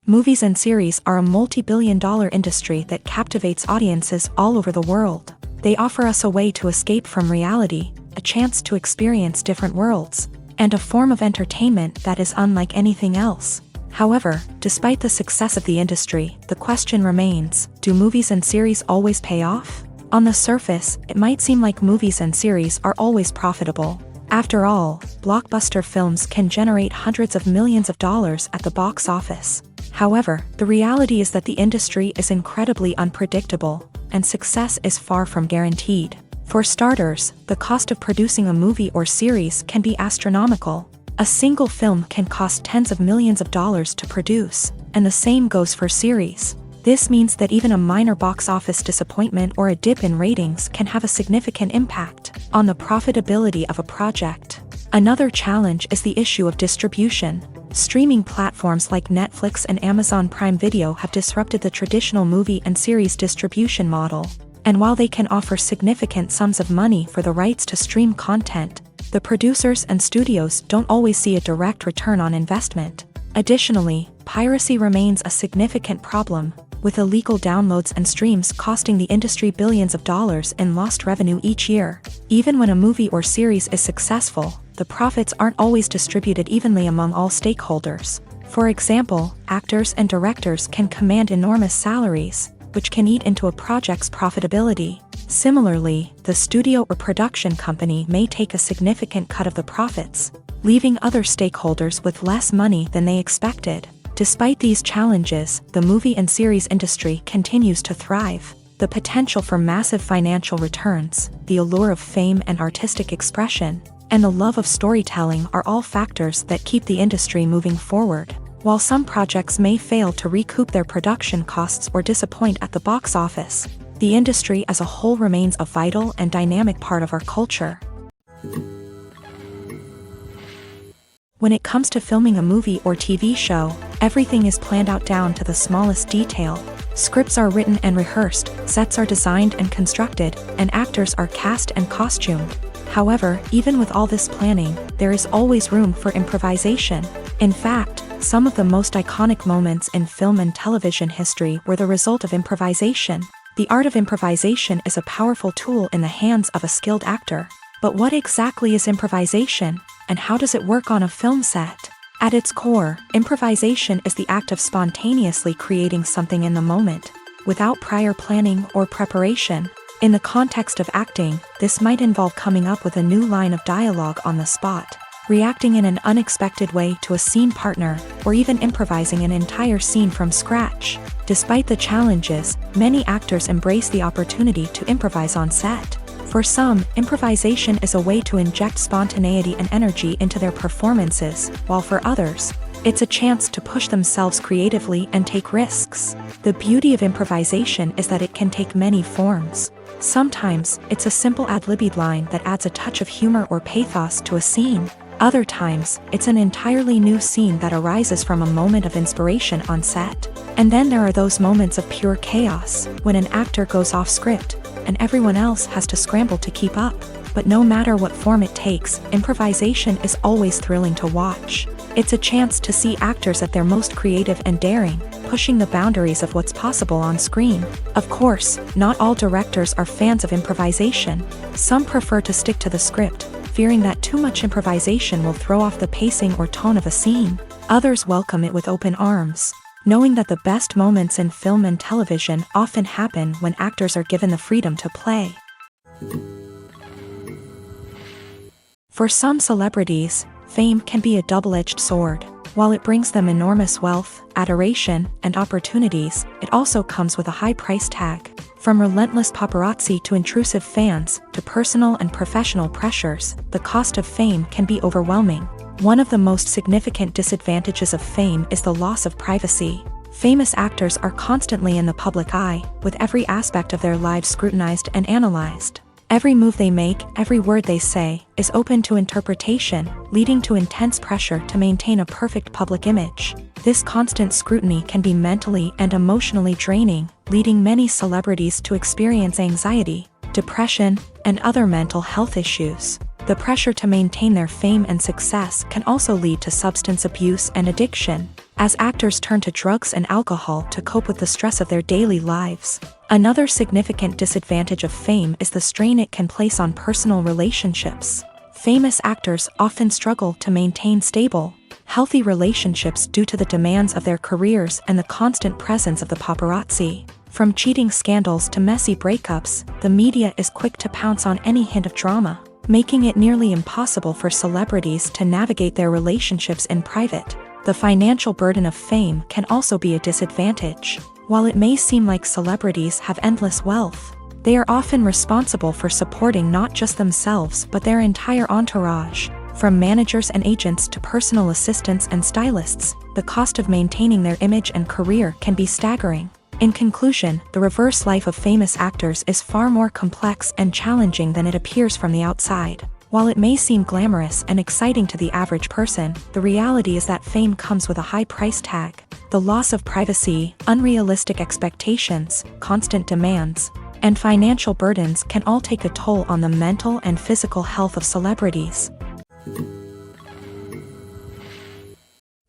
Movies and series are a multi-billion-dollar industry that captivates audiences all over the world. They offer us a way to escape from reality, a chance to experience different worlds, and a form of entertainment that is unlike anything else. However, despite the success of the industry, the question remains, do movies and series always pay off? On the surface, it might seem like movies and series are always profitable. After all, blockbuster films can generate hundreds of millions of dollars at the box office. However, the reality is that the industry is incredibly unpredictable, and success is far from guaranteed. For starters, the cost of producing a movie or series can be astronomical. A single film can cost tens of millions of dollars to produce, and the same goes for series. This means that even a minor box office disappointment or a dip in ratings can have a significant impact on the profitability of a project. Another challenge is the issue of distribution. Streaming platforms like Netflix and Amazon Prime Video have disrupted the traditional movie and series distribution model. And while they can offer significant sums of money for the rights to stream content, the producers and studios don't always see a direct return on investment. Additionally, piracy remains a significant problem, with illegal downloads and streams costing the industry billions of dollars in lost revenue each year. Even when a movie or series is successful, the profits aren't always distributed evenly among all stakeholders. For example, actors and directors can command enormous salaries, which can eat into a project's profitability. Similarly, the studio or production company may take a significant cut of the profits, leaving other stakeholders with less money than they expected. Despite these challenges, the movie and series industry continues to thrive. The potential for massive financial returns, the allure of fame and artistic expression, and the love of storytelling are all factors that keep the industry moving forward. While some projects may fail to recoup their production costs or disappoint at the box office, the industry as a whole remains a vital and dynamic part of our culture. When it comes to filming a movie or TV show, everything is planned out down to the smallest detail. Scripts are written and rehearsed, sets are designed and constructed, and actors are cast and costumed. However, even with all this planning, there is always room for improvisation. In fact, some of the most iconic moments in film and television history were the result of improvisation. The art of improvisation is a powerful tool in the hands of a skilled actor. But what exactly is improvisation, and how does it work on a film set? At its core, improvisation is the act of spontaneously creating something in the moment, without prior planning or preparation. In the context of acting, this might involve coming up with a new line of dialogue on the spot, reacting in an unexpected way to a scene partner, or even improvising an entire scene from scratch. Despite the challenges, many actors embrace the opportunity to improvise on set. For some, improvisation is a way to inject spontaneity and energy into their performances, while for others, it's a chance to push themselves creatively and take risks. The beauty of improvisation is that it can take many forms. Sometimes, it's a simple ad-libbed line that adds a touch of humor or pathos to a scene. Other times, it's an entirely new scene that arises from a moment of inspiration on set. And then there are those moments of pure chaos, when an actor goes off script, and everyone else has to scramble to keep up. But no matter what form it takes, improvisation is always thrilling to watch. It's a chance to see actors at their most creative and daring, pushing the boundaries of what's possible on screen. Of course, not all directors are fans of improvisation. Some prefer to stick to the script, fearing that too much improvisation will throw off the pacing or tone of a scene. Others welcome it with open arms, knowing that the best moments in film and television often happen when actors are given the freedom to play. For some celebrities, fame can be a double-edged sword. While it brings them enormous wealth, adoration, and opportunities, it also comes with a high price tag. From relentless paparazzi to intrusive fans, to personal and professional pressures, the cost of fame can be overwhelming. One of the most significant disadvantages of fame is the loss of privacy. Famous actors are constantly in the public eye, with every aspect of their lives scrutinized and analyzed. Every move they make, every word they say, is open to interpretation, leading to intense pressure to maintain a perfect public image. This constant scrutiny can be mentally and emotionally draining, leading many celebrities to experience anxiety, depression, and other mental health issues. The pressure to maintain their fame and success can also lead to substance abuse and addiction, as actors turn to drugs and alcohol to cope with the stress of their daily lives. Another significant disadvantage of fame is the strain it can place on personal relationships. Famous actors often struggle to maintain stable, healthy relationships due to the demands of their careers and the constant presence of the paparazzi. From cheating scandals to messy breakups, the media is quick to pounce on any hint of drama, making it nearly impossible for celebrities to navigate their relationships in private. The financial burden of fame can also be a disadvantage. While it may seem like celebrities have endless wealth, they are often responsible for supporting not just themselves but their entire entourage. From managers and agents to personal assistants and stylists, the cost of maintaining their image and career can be staggering. In conclusion, the reverse life of famous actors is far more complex and challenging than it appears from the outside. While it may seem glamorous and exciting to the average person, the reality is that fame comes with a high price tag. The loss of privacy, unrealistic expectations, constant demands, and financial burdens can all take a toll on the mental and physical health of celebrities.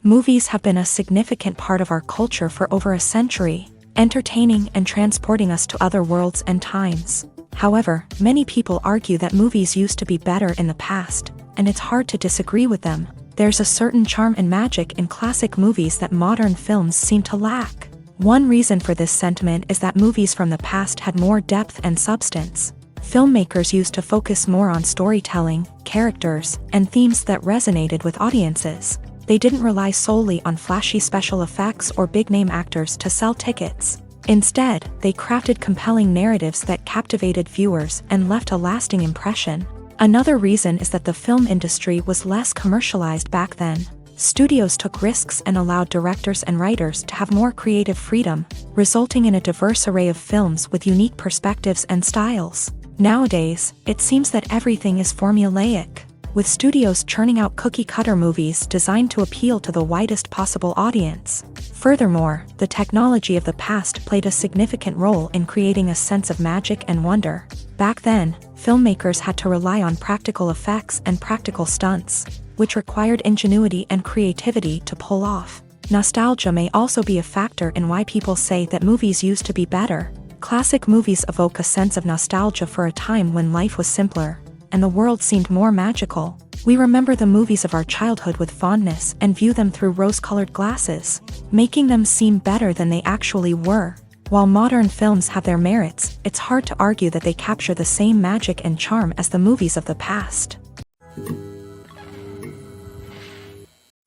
Movies have been a significant part of our culture for over a century, entertaining and transporting us to other worlds and times. However, many people argue that movies used to be better in the past, and it's hard to disagree with them. There's a certain charm and magic in classic movies that modern films seem to lack. One reason for this sentiment is that movies from the past had more depth and substance. Filmmakers used to focus more on storytelling, characters, and themes that resonated with audiences. They didn't rely solely on flashy special effects or big-name actors to sell tickets. Instead, they crafted compelling narratives that captivated viewers and left a lasting impression. Another reason is that the film industry was less commercialized back then. Studios took risks and allowed directors and writers to have more creative freedom, resulting in a diverse array of films with unique perspectives and styles. Nowadays, it seems that everything is formulaic, with studios churning out cookie-cutter movies designed to appeal to the widest possible audience. Furthermore, the technology of the past played a significant role in creating a sense of magic and wonder. Back then, filmmakers had to rely on practical effects and practical stunts, which required ingenuity and creativity to pull off. Nostalgia may also be a factor in why people say that movies used to be better. Classic movies evoke a sense of nostalgia for a time when life was simpler, and the world seemed more magical. We remember the movies of our childhood with fondness and view them through rose-colored glasses, making them seem better than they actually were. While modern films have their merits, it's hard to argue that they capture the same magic and charm as the movies of the past.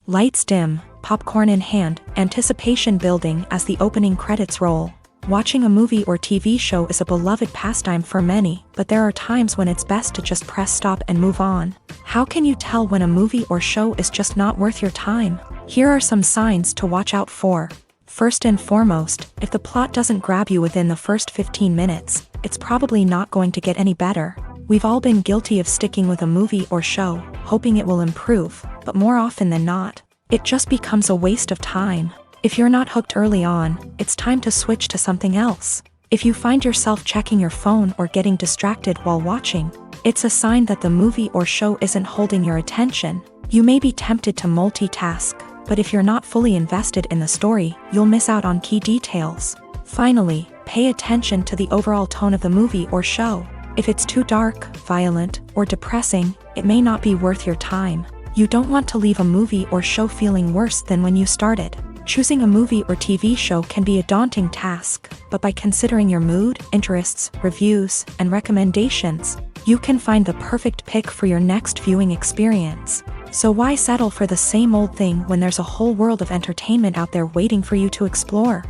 Lights dim, popcorn in hand, anticipation building as the opening credits roll. Watching a movie or TV show is a beloved pastime for many, but there are times when it's best to just press stop and move on. How can you tell when a movie or show is just not worth your time? Here are some signs to watch out for. First and foremost, if the plot doesn't grab you within the first 15 minutes, it's probably not going to get any better. We've all been guilty of sticking with a movie or show, hoping it will improve, but more often than not, it just becomes a waste of time. If you're not hooked early on, it's time to switch to something else. If you find yourself checking your phone or getting distracted while watching, it's a sign that the movie or show isn't holding your attention. You may be tempted to multitask, but if you're not fully invested in the story, you'll miss out on key details. Finally, pay attention to the overall tone of the movie or show. If it's too dark, violent, or depressing, it may not be worth your time. You don't want to leave a movie or show feeling worse than when you started. Choosing a movie or TV show can be a daunting task, but by considering your mood, interests, reviews, and recommendations, you can find the perfect pick for your next viewing experience. So why settle for the same old thing when there's a whole world of entertainment out there waiting for you to explore?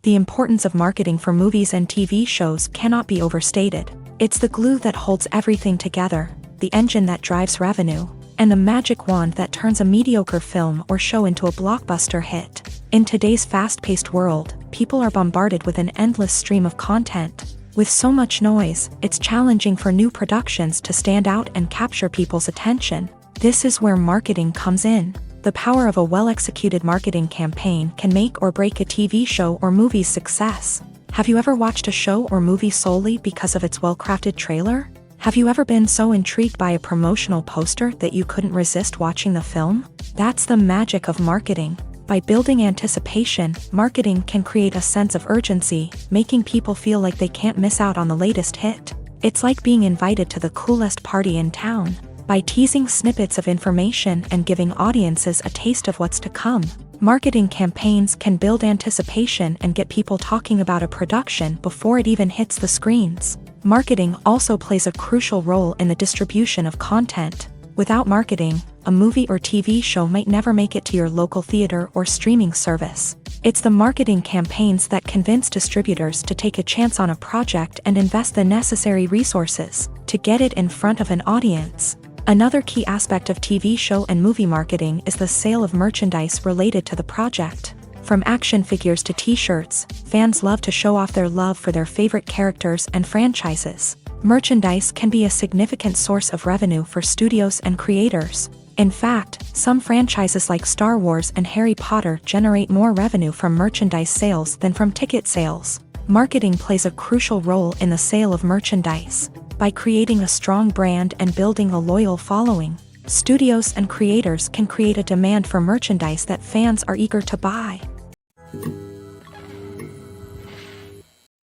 The importance of marketing for movies and TV shows cannot be overstated. It's the glue that holds everything together. the engine that drives revenue, and the magic wand that turns a mediocre film or show into a blockbuster hit. In today's fast-paced world, people are bombarded with an endless stream of content. With so much noise, it's challenging for new productions to stand out and capture people's attention. This is where marketing comes in. The power of a well-executed marketing campaign can make or break a TV show or movie's success. Have you ever watched a show or movie solely because of its well-crafted trailer? Have you ever been so intrigued by a promotional poster that you couldn't resist watching the film? That's the magic of marketing. By building anticipation, marketing can create a sense of urgency, making people feel like they can't miss out on the latest hit. It's like being invited to the coolest party in town. By teasing snippets of information and giving audiences a taste of what's to come, marketing campaigns can build anticipation and get people talking about a production before it even hits the screens. Marketing also plays a crucial role in the distribution of content. Without marketing, a movie or TV show might never make it to your local theater or streaming service. It's the marketing campaigns that convince distributors to take a chance on a project and invest the necessary resources to get it in front of an audience. Another key aspect of TV show and movie marketing is the sale of merchandise related to the project. From action figures to t-shirts, fans love to show off their love for their favorite characters and franchises. Merchandise can be a significant source of revenue for studios and creators. In fact, some franchises like Star Wars and Harry Potter generate more revenue from merchandise sales than from ticket sales. Marketing plays a crucial role in the sale of merchandise. By creating a strong brand and building a loyal following, studios and creators can create a demand for merchandise that fans are eager to buy.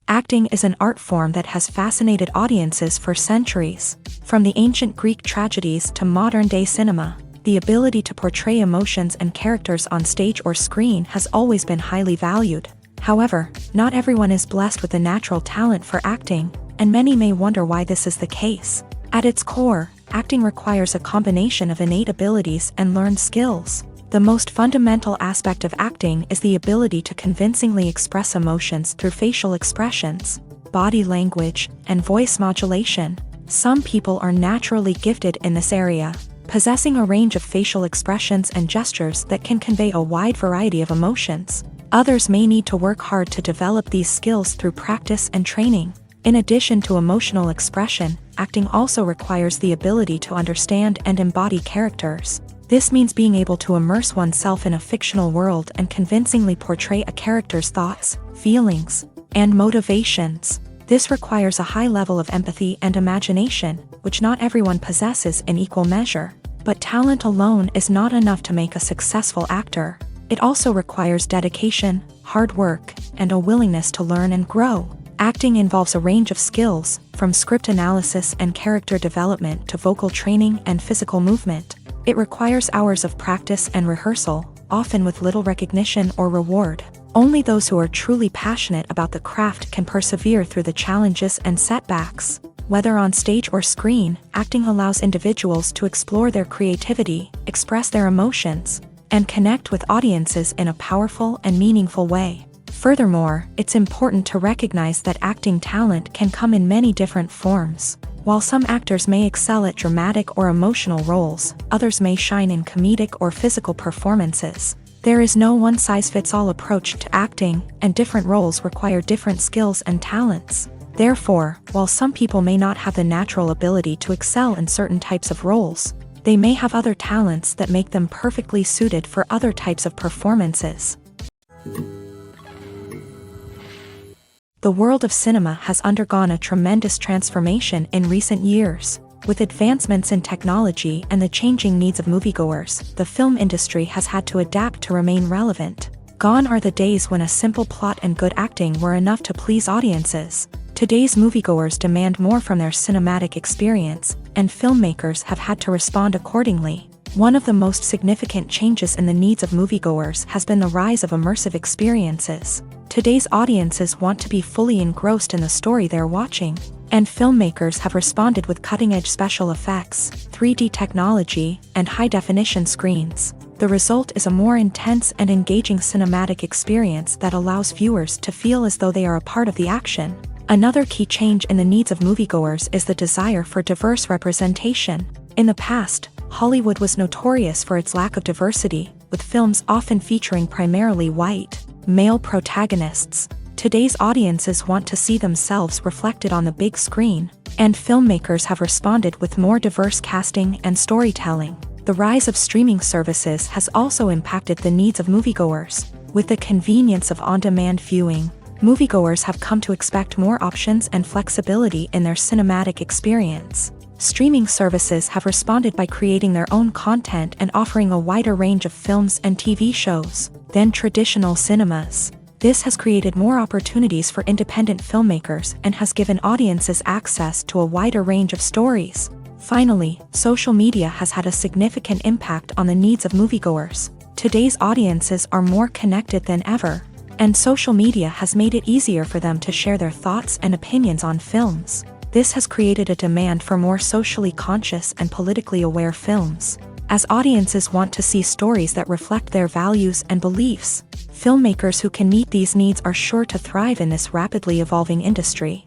Acting is an art form that has fascinated audiences for centuries. From the ancient Greek tragedies to modern-day cinema, the ability to portray emotions and characters on stage or screen has always been highly valued. However, not everyone is blessed with a natural talent for acting, and many may wonder why this is the case. At its core, acting requires a combination of innate abilities and learned skills. The most fundamental aspect of acting is the ability to convincingly express emotions through facial expressions, body language, and voice modulation. Some people are naturally gifted in this area, possessing a range of facial expressions and gestures that can convey a wide variety of emotions. Others may need to work hard to develop these skills through practice and training. In addition to emotional expression, acting also requires the ability to understand and embody characters. This means being able to immerse oneself in a fictional world and convincingly portray a character's thoughts, feelings, and motivations. This requires a high level of empathy and imagination, which not everyone possesses in equal measure. But talent alone is not enough to make a successful actor. It also requires dedication, hard work, and a willingness to learn and grow. Acting involves a range of skills, from script analysis and character development to vocal training and physical movement. It requires hours of practice and rehearsal, often with little recognition or reward. Only those who are truly passionate about the craft can persevere through the challenges and setbacks. Whether on stage or screen, acting allows individuals to explore their creativity, express their emotions, and connect with audiences in a powerful and meaningful way. Furthermore, it's important to recognize that acting talent can come in many different forms. While some actors may excel at dramatic or emotional roles, others may shine in comedic or physical performances. There is no one-size-fits-all approach to acting, and different roles require different skills and talents. Therefore, while some people may not have the natural ability to excel in certain types of roles, they may have other talents that make them perfectly suited for other types of performances. The world of cinema has undergone a tremendous transformation in recent years. With advancements in technology and the changing needs of moviegoers, the film industry has had to adapt to remain relevant. Gone are the days when a simple plot and good acting were enough to please audiences. Today's moviegoers demand more from their cinematic experience, and filmmakers have had to respond accordingly. One of the most significant changes in the needs of moviegoers has been the rise of immersive experiences. Today's audiences want to be fully engrossed in the story they're watching, and filmmakers have responded with cutting-edge special effects, 3D technology, and high-definition screens. The result is a more intense and engaging cinematic experience that allows viewers to feel as though they are a part of the action. Another key change in the needs of moviegoers is the desire for diverse representation. In the past, Hollywood was notorious for its lack of diversity, with films often featuring primarily white, male protagonists. Today's audiences want to see themselves reflected on the big screen, and filmmakers have responded with more diverse casting and storytelling. The rise of streaming services has also impacted the needs of moviegoers. With the convenience of on-demand viewing, moviegoers have come to expect more options and flexibility in their cinematic experience. Streaming services have responded by creating their own content and offering a wider range of films and TV shows than traditional cinemas. This has created more opportunities for independent filmmakers and has given audiences access to a wider range of stories. Finally, social media has had a significant impact on the needs of moviegoers. Today's audiences are more connected than ever, and social media has made it easier for them to share their thoughts and opinions on films. This has created a demand for more socially conscious and politically aware films. As audiences want to see stories that reflect their values and beliefs, filmmakers who can meet these needs are sure to thrive in this rapidly evolving industry.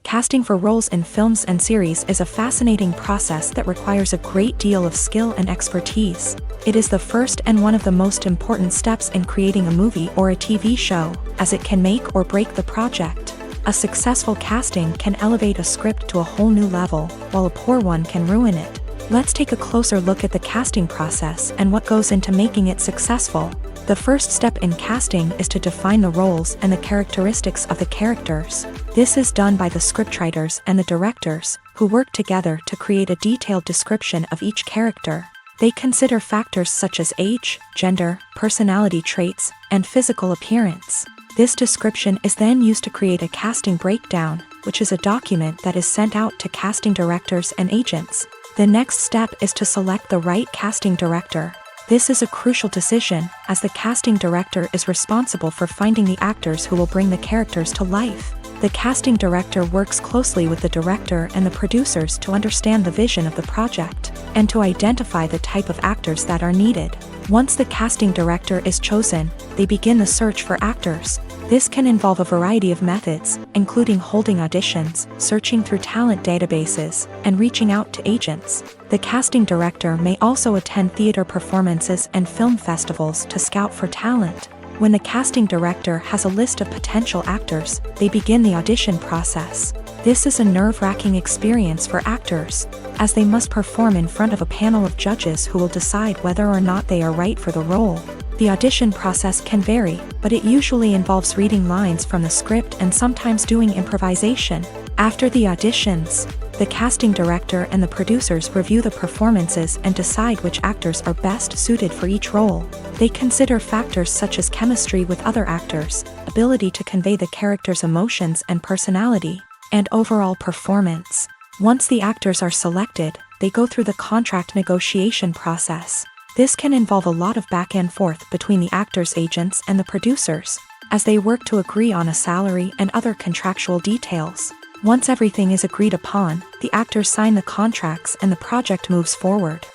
Casting for roles in films and series is a fascinating process that requires a great deal of skill and expertise. It is the first and one of the most important steps in creating a movie or a TV show, as it can make or break the project. A successful casting can elevate a script to a whole new level, while a poor one can ruin it. Let's take a closer look at the casting process and what goes into making it successful. The first step in casting is to define the roles and the characteristics of the characters. This is done by the scriptwriters and the directors, who work together to create a detailed description of each character. They consider factors such as age, gender, personality traits, and physical appearance. This description is then used to create a casting breakdown, which is a document that is sent out to casting directors and agents. The next step is to select the right casting director. This is a crucial decision, as the casting director is responsible for finding the actors who will bring the characters to life. The casting director works closely with the director and the producers to understand the vision of the project, and to identify the type of actors that are needed. Once the casting director is chosen, they begin the search for actors. This can involve a variety of methods, including holding auditions, searching through talent databases, and reaching out to agents. The casting director may also attend theater performances and film festivals to scout for talent. When the casting director has a list of potential actors, they begin the audition process. This is a nerve-wracking experience for actors, as they must perform in front of a panel of judges who will decide whether or not they are right for the role. The audition process can vary, but it usually involves reading lines from the script and sometimes doing improvisation. After the auditions, the casting director and the producers review the performances and decide which actors are best suited for each role. They consider factors such as chemistry with other actors, ability to convey the character's emotions and personality, and overall performance. Once the actors are selected, they go through the contract negotiation process. This can involve a lot of back and forth between the actors' agents and the producers, as they work to agree on a salary and other contractual details. Once everything is agreed upon, the actors sign the contracts and the project moves forward.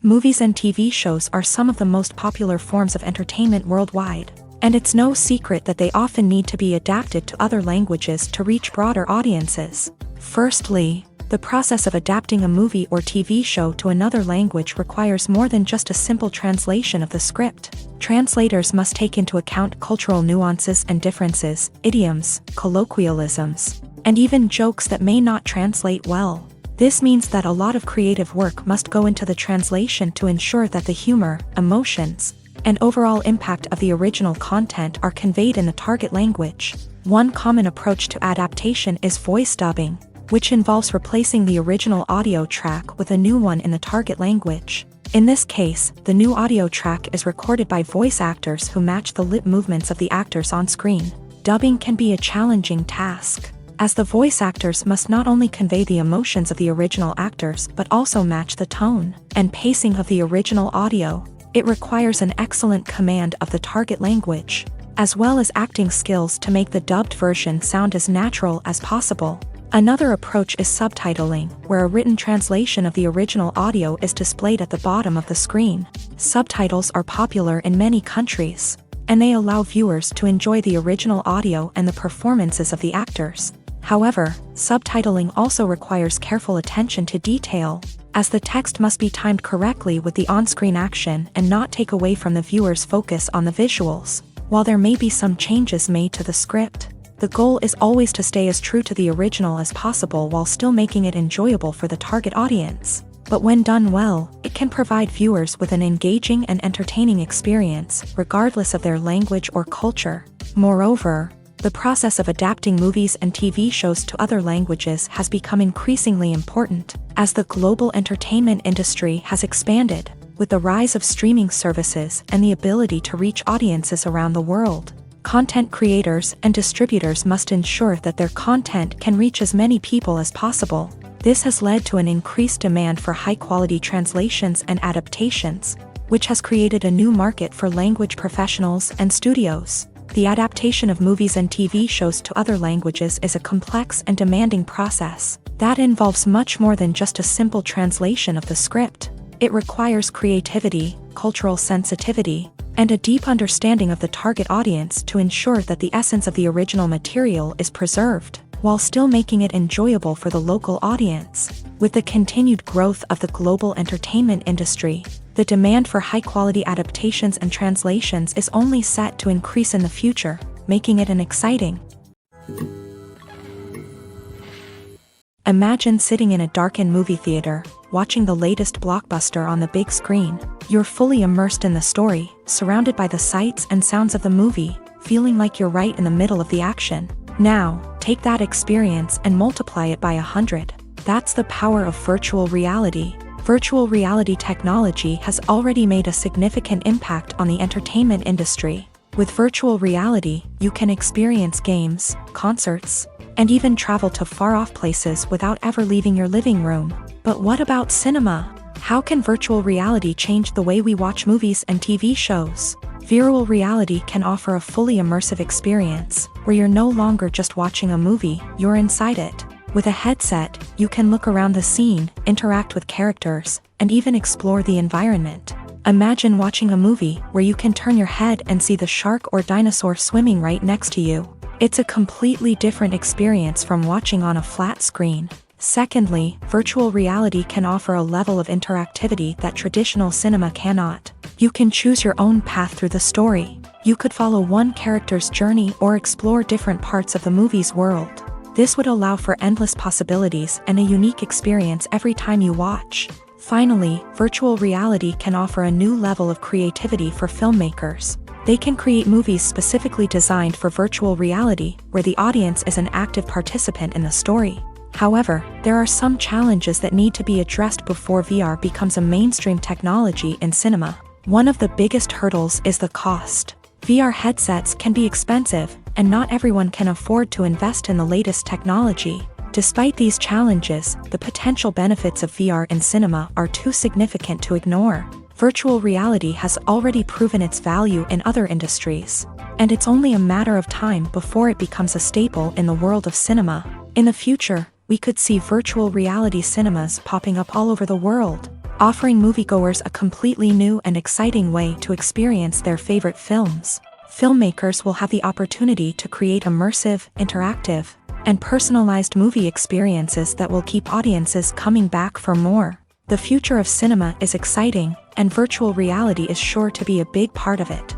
Movies and TV shows are some of the most popular forms of entertainment worldwide, and it's no secret that they often need to be adapted to other languages to reach broader audiences. Firstly, the process of adapting a movie or TV show to another language requires more than just a simple translation of the script. Translators must take into account cultural nuances and differences, idioms, colloquialisms, and even jokes that may not translate well. This means that a lot of creative work must go into the translation to ensure that the humor, emotions, and overall impact of the original content are conveyed in the target language. One common approach to adaptation is voice dubbing, which involves replacing the original audio track with a new one in the target language. In this case, the new audio track is recorded by voice actors who match the lip movements of the actors on screen. Dubbing can be a challenging task, as the voice actors must not only convey the emotions of the original actors but also match the tone and pacing of the original audio. It requires an excellent command of the target language, as well as acting skills to make the dubbed version sound as natural as possible. Another approach is subtitling, where a written translation of the original audio is displayed at the bottom of the screen. Subtitles are popular in many countries, and they allow viewers to enjoy the original audio and the performances of the actors. However, subtitling also requires careful attention to detail, as the text must be timed correctly with the on-screen action and not take away from the viewer's focus on the visuals. While there may be some changes made to the script, the goal is always to stay as true to the original as possible while still making it enjoyable for the target audience. But when done well, it can provide viewers with an engaging and entertaining experience, regardless of their language or culture. Moreover, the process of adapting movies and TV shows to other languages has become increasingly important, as the global entertainment industry has expanded, with the rise of streaming services and the ability to reach audiences around the world. Content creators and distributors must ensure that their content can reach as many people as possible. This has led to an increased demand for high-quality translations and adaptations, which has created a new market for language professionals and studios. The adaptation of movies and TV shows to other languages is a complex and demanding process that involves much more than just a simple translation of the script. It requires creativity, cultural sensitivity, and a deep understanding of the target audience to ensure that the essence of the original material is preserved, while still making it enjoyable for the local audience. With the continued growth of the global entertainment industry, the demand for high-quality adaptations and translations is only set to increase in the future, making it an exciting. Imagine sitting in a darkened movie theater, watching the latest blockbuster on the big screen. You're fully immersed in the story, surrounded by the sights and sounds of the movie, feeling like you're right in the middle of the action. Now, take that experience and multiply it by 100. That's the power of virtual reality. Virtual reality technology has already made a significant impact on the entertainment industry. With virtual reality, you can experience games, concerts, and even travel to far-off places without ever leaving your living room. But what about cinema? How can virtual reality change the way we watch movies and TV shows? Virtual reality can offer a fully immersive experience, where you're no longer just watching a movie, you're inside it. With a headset, you can look around the scene, interact with characters, and even explore the environment. Imagine watching a movie where you can turn your head and see the shark or dinosaur swimming right next to you. It's a completely different experience from watching on a flat screen. Secondly, virtual reality can offer a level of interactivity that traditional cinema cannot. You can choose your own path through the story. You could follow one character's journey or explore different parts of the movie's world. This would allow for endless possibilities and a unique experience every time you watch. Finally, virtual reality can offer a new level of creativity for filmmakers. They can create movies specifically designed for virtual reality, where the audience is an active participant in the story. However, there are some challenges that need to be addressed before VR becomes a mainstream technology in cinema. One of the biggest hurdles is the cost. VR headsets can be expensive, and not everyone can afford to invest in the latest technology. Despite these challenges, the potential benefits of VR in cinema are too significant to ignore. Virtual reality has already proven its value in other industries, and it's only a matter of time before it becomes a staple in the world of cinema. In the future, we could see virtual reality cinemas popping up all over the world, offering moviegoers a completely new and exciting way to experience their favorite films. Filmmakers will have the opportunity to create immersive, interactive, and personalized movie experiences that will keep audiences coming back for more. The future of cinema is exciting, and virtual reality is sure to be a big part of it.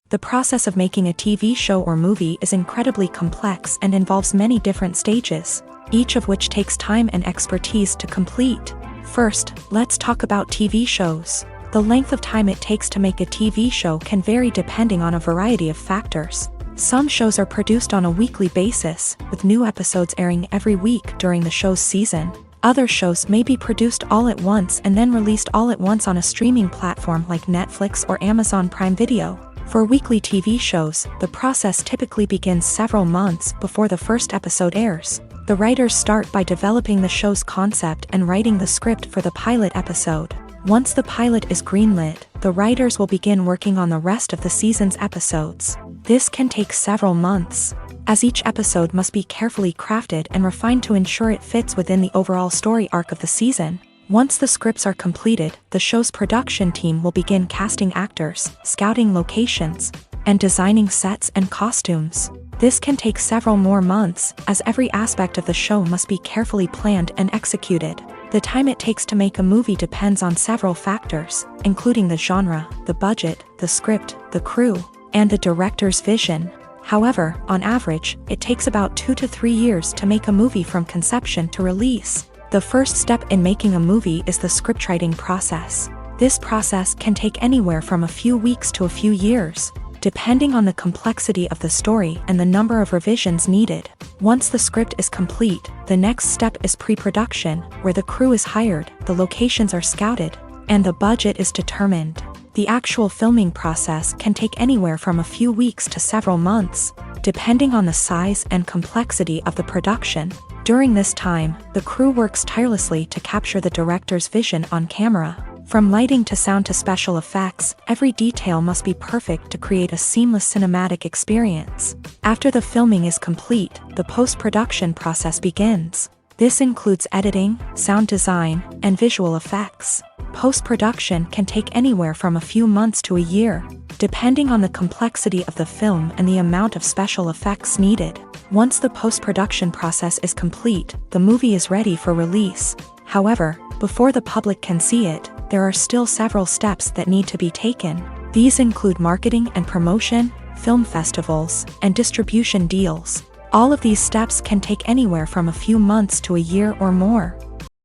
The process of making a TV show or movie is incredibly complex and involves many different stages, each of which takes time and expertise to complete. First, let's talk about TV shows. The length of time it takes to make a TV show can vary depending on a variety of factors. Some shows are produced on a weekly basis, with new episodes airing every week during the show's season. Other shows may be produced all at once and then released all at once on a streaming platform like Netflix or Amazon Prime Video. For weekly TV shows, the process typically begins several months before the first episode airs. The writers start by developing the show's concept and writing the script for the pilot episode. Once the pilot is greenlit, the writers will begin working on the rest of the season's episodes. This can take several months. as each episode must be carefully crafted and refined to ensure it fits within the overall story arc of the season. Once the scripts are completed, the show's production team will begin casting actors, scouting locations, and designing sets and costumes. This can take several more months, as every aspect of the show must be carefully planned and executed. The time it takes to make a movie depends on several factors, including the genre, the budget, the script, the crew, and the director's vision. However, on average, it takes about 2 to 3 years to make a movie from conception to release. The first step in making a movie is the scriptwriting process. This process can take anywhere from a few weeks to a few years, depending on the complexity of the story and the number of revisions needed. Once the script is complete, the next step is pre-production, where the crew is hired, the locations are scouted, and the budget is determined. The actual filming process can take anywhere from a few weeks to several months, depending on the size and complexity of the production. During this time, the crew works tirelessly to capture the director's vision on camera. From lighting to sound to special effects, every detail must be perfect to create a seamless cinematic experience. After the filming is complete, the post-production process begins. This includes editing, sound design, and visual effects. Post-production can take anywhere from a few months to a year, depending on the complexity of the film and the amount of special effects needed. Once the post-production process is complete, the movie is ready for release. However, before the public can see it, there are still several steps that need to be taken. These include marketing and promotion, film festivals, and distribution deals. All of these steps can take anywhere from a few months to a year or more.